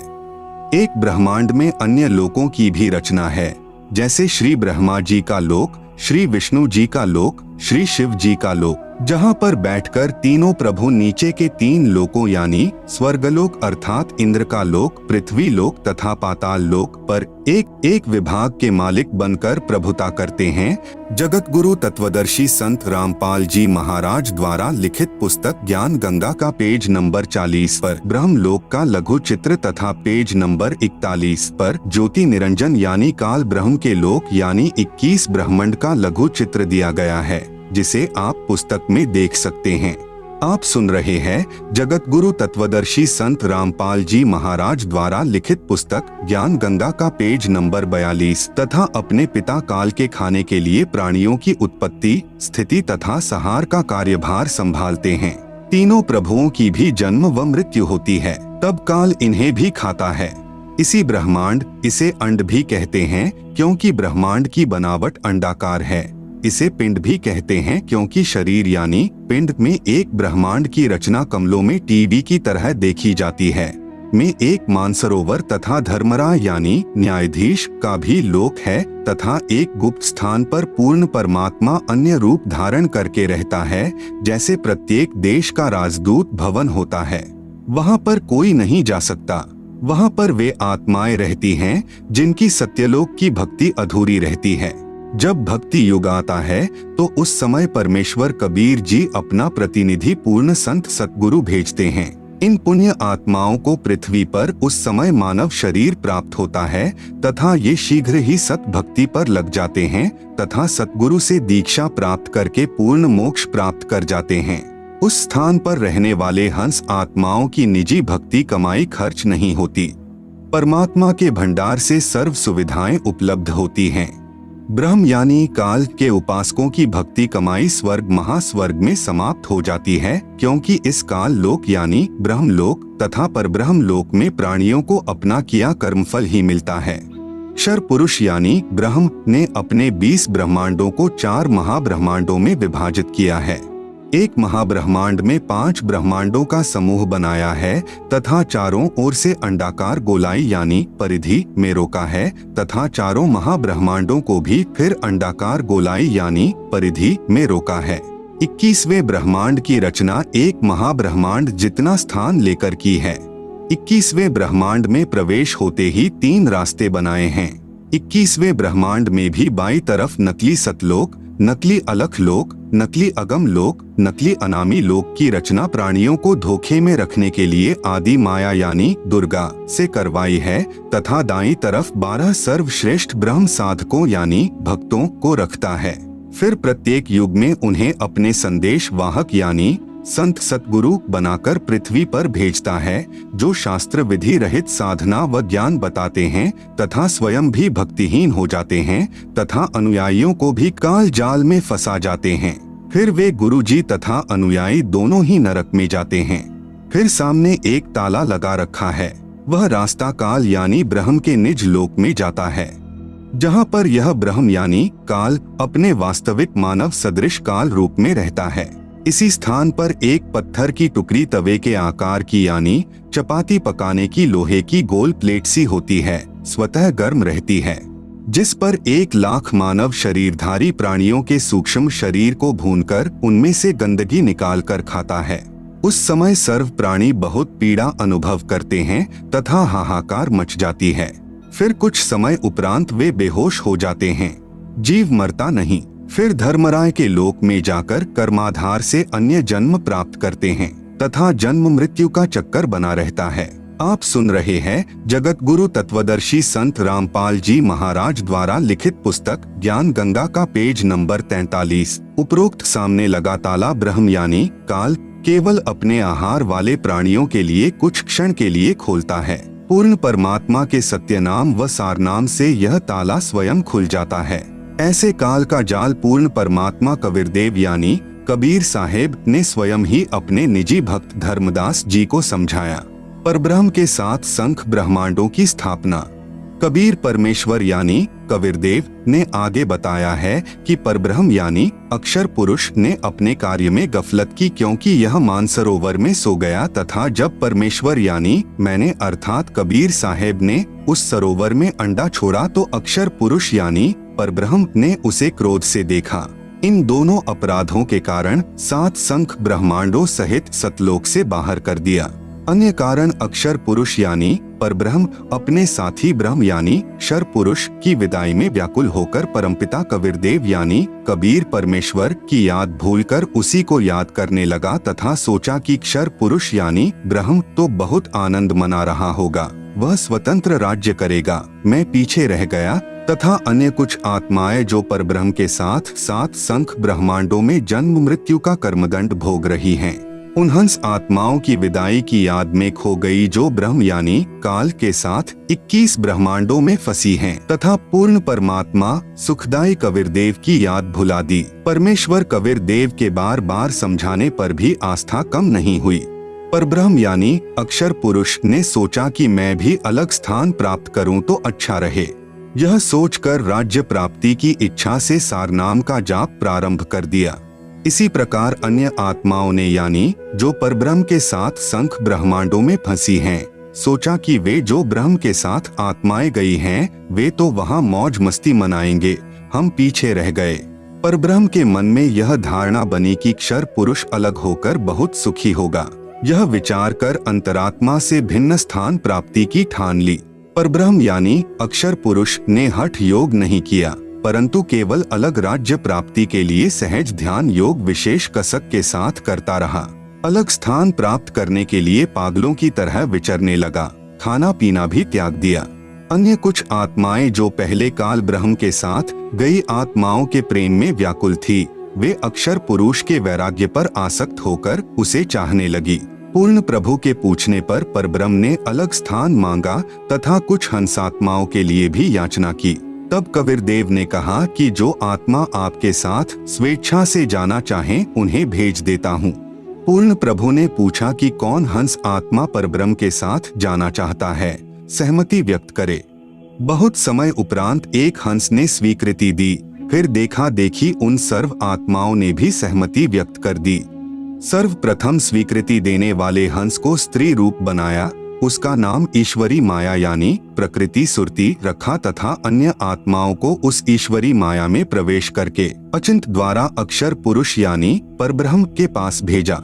एक ब्रह्मांड में अन्य लोकों की भी रचना है, जैसे श्री ब्रह्मा जी का लोक, श्री विष्णु जी का लोक, श्री शिव जी का लोक, जहाँ पर बैठकर तीनों प्रभु नीचे के 3 लोकों यानी स्वर्गलोक अर्थात इंद्र का लोक, पृथ्वी लोक तथा पाताल लोक पर एक एक विभाग के मालिक बनकर प्रभुता करते हैं। जगत गुरु तत्वदर्शी संत रामपाल जी महाराज द्वारा लिखित पुस्तक ज्ञान गंगा का पेज नंबर 40 पर ब्रह्मलोक का लघु चित्र तथा पेज नंबर 41 पर ज्योति निरंजन यानी काल ब्रह्म के लोक यानी 21 ब्रह्मांड का लघु चित्र दिया गया है, जिसे आप पुस्तक में देख सकते हैं। आप सुन रहे हैं जगत गुरु तत्वदर्शी संत रामपाल जी महाराज द्वारा लिखित पुस्तक ज्ञान गंगा का पेज नंबर 42 तथा अपने पिता काल के खाने के लिए प्राणियों की उत्पत्ति, स्थिति तथा संहार का कार्यभार संभालते हैं। तीनों प्रभुओं की भी जन्म व मृत्यु होती है, तब काल इन्हें भी खाता है। इसी ब्रह्मांड, इसे अंड भी कहते हैं क्योंकि ब्रह्मांड की बनावट अंडाकार है। इसे पिंड भी कहते हैं क्योंकि शरीर यानी पिंड में एक ब्रह्मांड की रचना कमलों में टीवी की तरह देखी जाती है। में एक मानसरोवर तथा धर्मराय यानी न्यायाधीश का भी लोक है तथा एक गुप्त स्थान पर पूर्ण परमात्मा अन्य रूप धारण करके रहता है, जैसे प्रत्येक देश का राजदूत भवन होता है। वहाँ पर कोई नहीं जा सकता। वहाँ पर वे आत्माएं रहती हैं जिनकी सत्यलोक की भक्ति अधूरी रहती है। जब भक्ति युग आता है तो उस समय परमेश्वर कबीर जी अपना प्रतिनिधि पूर्ण संत सतगुरु भेजते हैं। इन पुण्य आत्माओं को पृथ्वी पर उस समय मानव शरीर प्राप्त होता है तथा ये शीघ्र ही सत भक्ति पर लग जाते हैं तथा सतगुरु से दीक्षा प्राप्त करके पूर्ण मोक्ष प्राप्त कर जाते हैं। उस स्थान पर रहने वाले हंस आत्माओं की निजी भक्ति कमाई खर्च नहीं होती। परमात्मा के भंडार से सर्व सुविधाएं उपलब्ध होती हैं। ब्रह्म यानी काल के उपासकों की भक्ति कमाई स्वर्ग महास्वर्ग में समाप्त हो जाती है, क्योंकि इस काल लोक यानी ब्रह्मलोक तथा परब्रह्म लोक में प्राणियों को अपना किया कर्मफल ही मिलता है। क्षर पुरुष यानी ब्रह्म ने अपने 20 ब्रह्मांडों को 4 महाब्रह्मांडों में विभाजित किया है। एक महाब्रह्मांड में 5 ब्रह्मांडों का समूह बनाया है तथा चारों ओर से अंडाकार गोलाई यानी परिधि में रोका है तथा चारों महाब्रह्मांडों को भी फिर अंडाकार गोलाई यानी परिधि में रोका है। 21वें ब्रह्मांड की रचना एक महाब्रह्मांड जितना स्थान लेकर की है। 21वें ब्रह्मांड में प्रवेश होते ही 3 रास्ते बनाए हैं। 21वें ब्रह्मांड में भी बाईं तरफ नकली सतलोक, नकली अलख लोक, नकली अगम लोक, नकली अनामी लोक की रचना प्राणियों को धोखे में रखने के लिए आदि माया यानी दुर्गा से करवाई है तथा दाईं तरफ 12 सर्वश्रेष्ठ ब्रह्म साधकों यानी भक्तों को रखता है। फिर प्रत्येक युग में उन्हें अपने संदेश वाहक यानी संत सतगुरु बनाकर पृथ्वी पर भेजता है, जो शास्त्र विधि रहित साधना व ज्ञान बताते हैं तथा स्वयं भी भक्तिहीन हो जाते हैं तथा अनुयायियों को भी काल जाल में फंसा जाते हैं। फिर वे गुरुजी तथा अनुयायी दोनों ही नरक में जाते हैं। फिर सामने एक ताला लगा रखा है, वह रास्ता काल यानी ब्रह्म के निज लोक में जाता है, जहाँ पर यह ब्रह्म यानी काल अपने वास्तविक मानव सदृश काल रूप में रहता है। इसी स्थान पर एक पत्थर की टुकड़ी तवे के आकार की यानी चपाती पकाने की लोहे की गोल प्लेट सी होती है, स्वतः गर्म रहती है, जिस पर 1 लाख मानव शरीरधारी प्राणियों के सूक्ष्म शरीर को भूनकर उनमें से गंदगी निकालकर खाता है। उस समय सर्व प्राणी बहुत पीड़ा अनुभव करते हैं तथा हाहाकार मच जाती है। फिर कुछ समय उपरांत वे बेहोश हो जाते हैं। जीव मरता नहीं। फिर धर्मराय के लोक में जाकर कर्माधार से अन्य जन्म प्राप्त करते हैं तथा जन्म मृत्यु का चक्कर बना रहता है। आप सुन रहे हैं जगत गुरु तत्वदर्शी संत रामपाल जी महाराज द्वारा लिखित पुस्तक ज्ञान गंगा का पेज नंबर 43। उपरोक्त सामने लगा ताला ब्रह्म यानी काल केवल अपने आहार वाले प्राणियों के लिए कुछ क्षण के लिए खोलता है। पूर्ण परमात्मा के सत्य नाम व सार नाम से यह ताला स्वयं खुल जाता है। ऐसे काल का जाल पूर्ण परमात्मा कबीरदेव यानी कबीर साहेब ने स्वयं ही अपने निजी भक्त धर्मदास जी को समझाया। परब्रह्म के साथ संख ब्रह्मांडों की स्थापना कबीर परमेश्वर यानी कबीरदेव ने आगे बताया है कि परब्रह्म यानी अक्षर पुरुष ने अपने कार्य में गफलत की, क्योंकि यह मानसरोवर में सो गया तथा जब परमेश्वर यानी मैंने अर्थात कबीर साहेब ने उस सरोवर में अंडा छोड़ा तो अक्षर पुरुष यानी परब्रह्म ने उसे क्रोध से देखा। इन दोनों अपराधों के कारण 7 संख ब्रह्मांडों सहित सतलोक से बाहर कर दिया। अन्य कारण अक्षर पुरुष यानी परब्रह्म अपने साथी ब्रह्म यानी शर पुरुष की विदाई में व्याकुल होकर परमपिता कबीरदेव यानी कबीर परमेश्वर की याद भूलकर उसी को याद करने लगा तथा सोचा कि क्षर पुरुष यानी ब्रह्म तो बहुत आनंद मना रहा होगा, वह स्वतंत्र राज्य करेगा, मैं पीछे रह गया। तथा अन्य कुछ आत्माएं जो परब्रह्म के साथ 7 संख ब्रह्मांडों में जन्म मृत्यु का कर्मदंड भोग रही हैं, उन हंस आत्माओं की विदाई की याद में खो गई जो ब्रह्म यानी काल के साथ 21 ब्रह्मांडों में फंसी हैं तथा पूर्ण परमात्मा सुखदाई कबीरदेव की याद भुला दी। परमेश्वर कबीरदेव के बार बार समझाने पर भी आस्था कम नहीं हुई। परब्रह्म यानी अक्षर पुरुष ने सोचा कि मैं भी अलग स्थान प्राप्त करूं तो अच्छा रहे। यह सोचकर राज्य प्राप्ति की इच्छा से सारनाम का जाप प्रारंभ कर दिया। इसी प्रकार अन्य आत्माओं ने यानी जो परब्रह्म के साथ संख ब्रह्मांडों में फंसी हैं, सोचा कि वे जो ब्रह्म के साथ आत्माएं गई हैं, वे तो वहां मौज मस्ती मनाएंगे, हम पीछे रह गए। परब्रह्म के मन में यह धारणा बनी कि क्षर पुरुष अलग होकर बहुत सुखी होगा। यह विचार कर अंतरात्मा से भिन्न स्थान प्राप्ति की ठान ली। परब्रह्म यानी अक्षर पुरुष ने हठ योग नहीं किया, परंतु केवल अलग राज्य प्राप्ति के लिए सहज ध्यान योग विशेष कसक के साथ करता रहा। अलग स्थान प्राप्त करने के लिए पागलों की तरह विचरने लगा, खाना पीना भी त्याग दिया। अन्य कुछ आत्माएं जो पहले काल ब्रह्म के साथ गई आत्माओं के प्रेम में व्याकुल थी, वे अक्षर पुरुष के वैराग्य पर आसक्त होकर उसे चाहने लगी। पूर्ण प्रभु के पूछने पर परब्रह्म ने अलग स्थान मांगा तथा कुछ हंसात्माओं के लिए भी याचना की। तब कबीरदेव ने कहा कि जो आत्मा आपके साथ स्वेच्छा से जाना चाहें उन्हें भेज देता हूँ। पूर्ण प्रभु ने पूछा कि कौन हंस आत्मा परब्रह्म के साथ जाना चाहता है, सहमति व्यक्त करे। बहुत समय उपरांत एक हंस ने स्वीकृति दी। फिर देखा देखी उन सर्व आत्माओं ने भी सहमति व्यक्त कर दी। सर्वप्रथम स्वीकृति देने वाले हंस को स्त्री रूप बनाया, उसका नाम ईश्वरी माया यानी प्रकृति सुरती रखा तथा अन्य आत्माओं को उस ईश्वरी माया में प्रवेश करके अचिंत द्वारा अक्षर पुरुष यानी परब्रह्म के पास भेजा।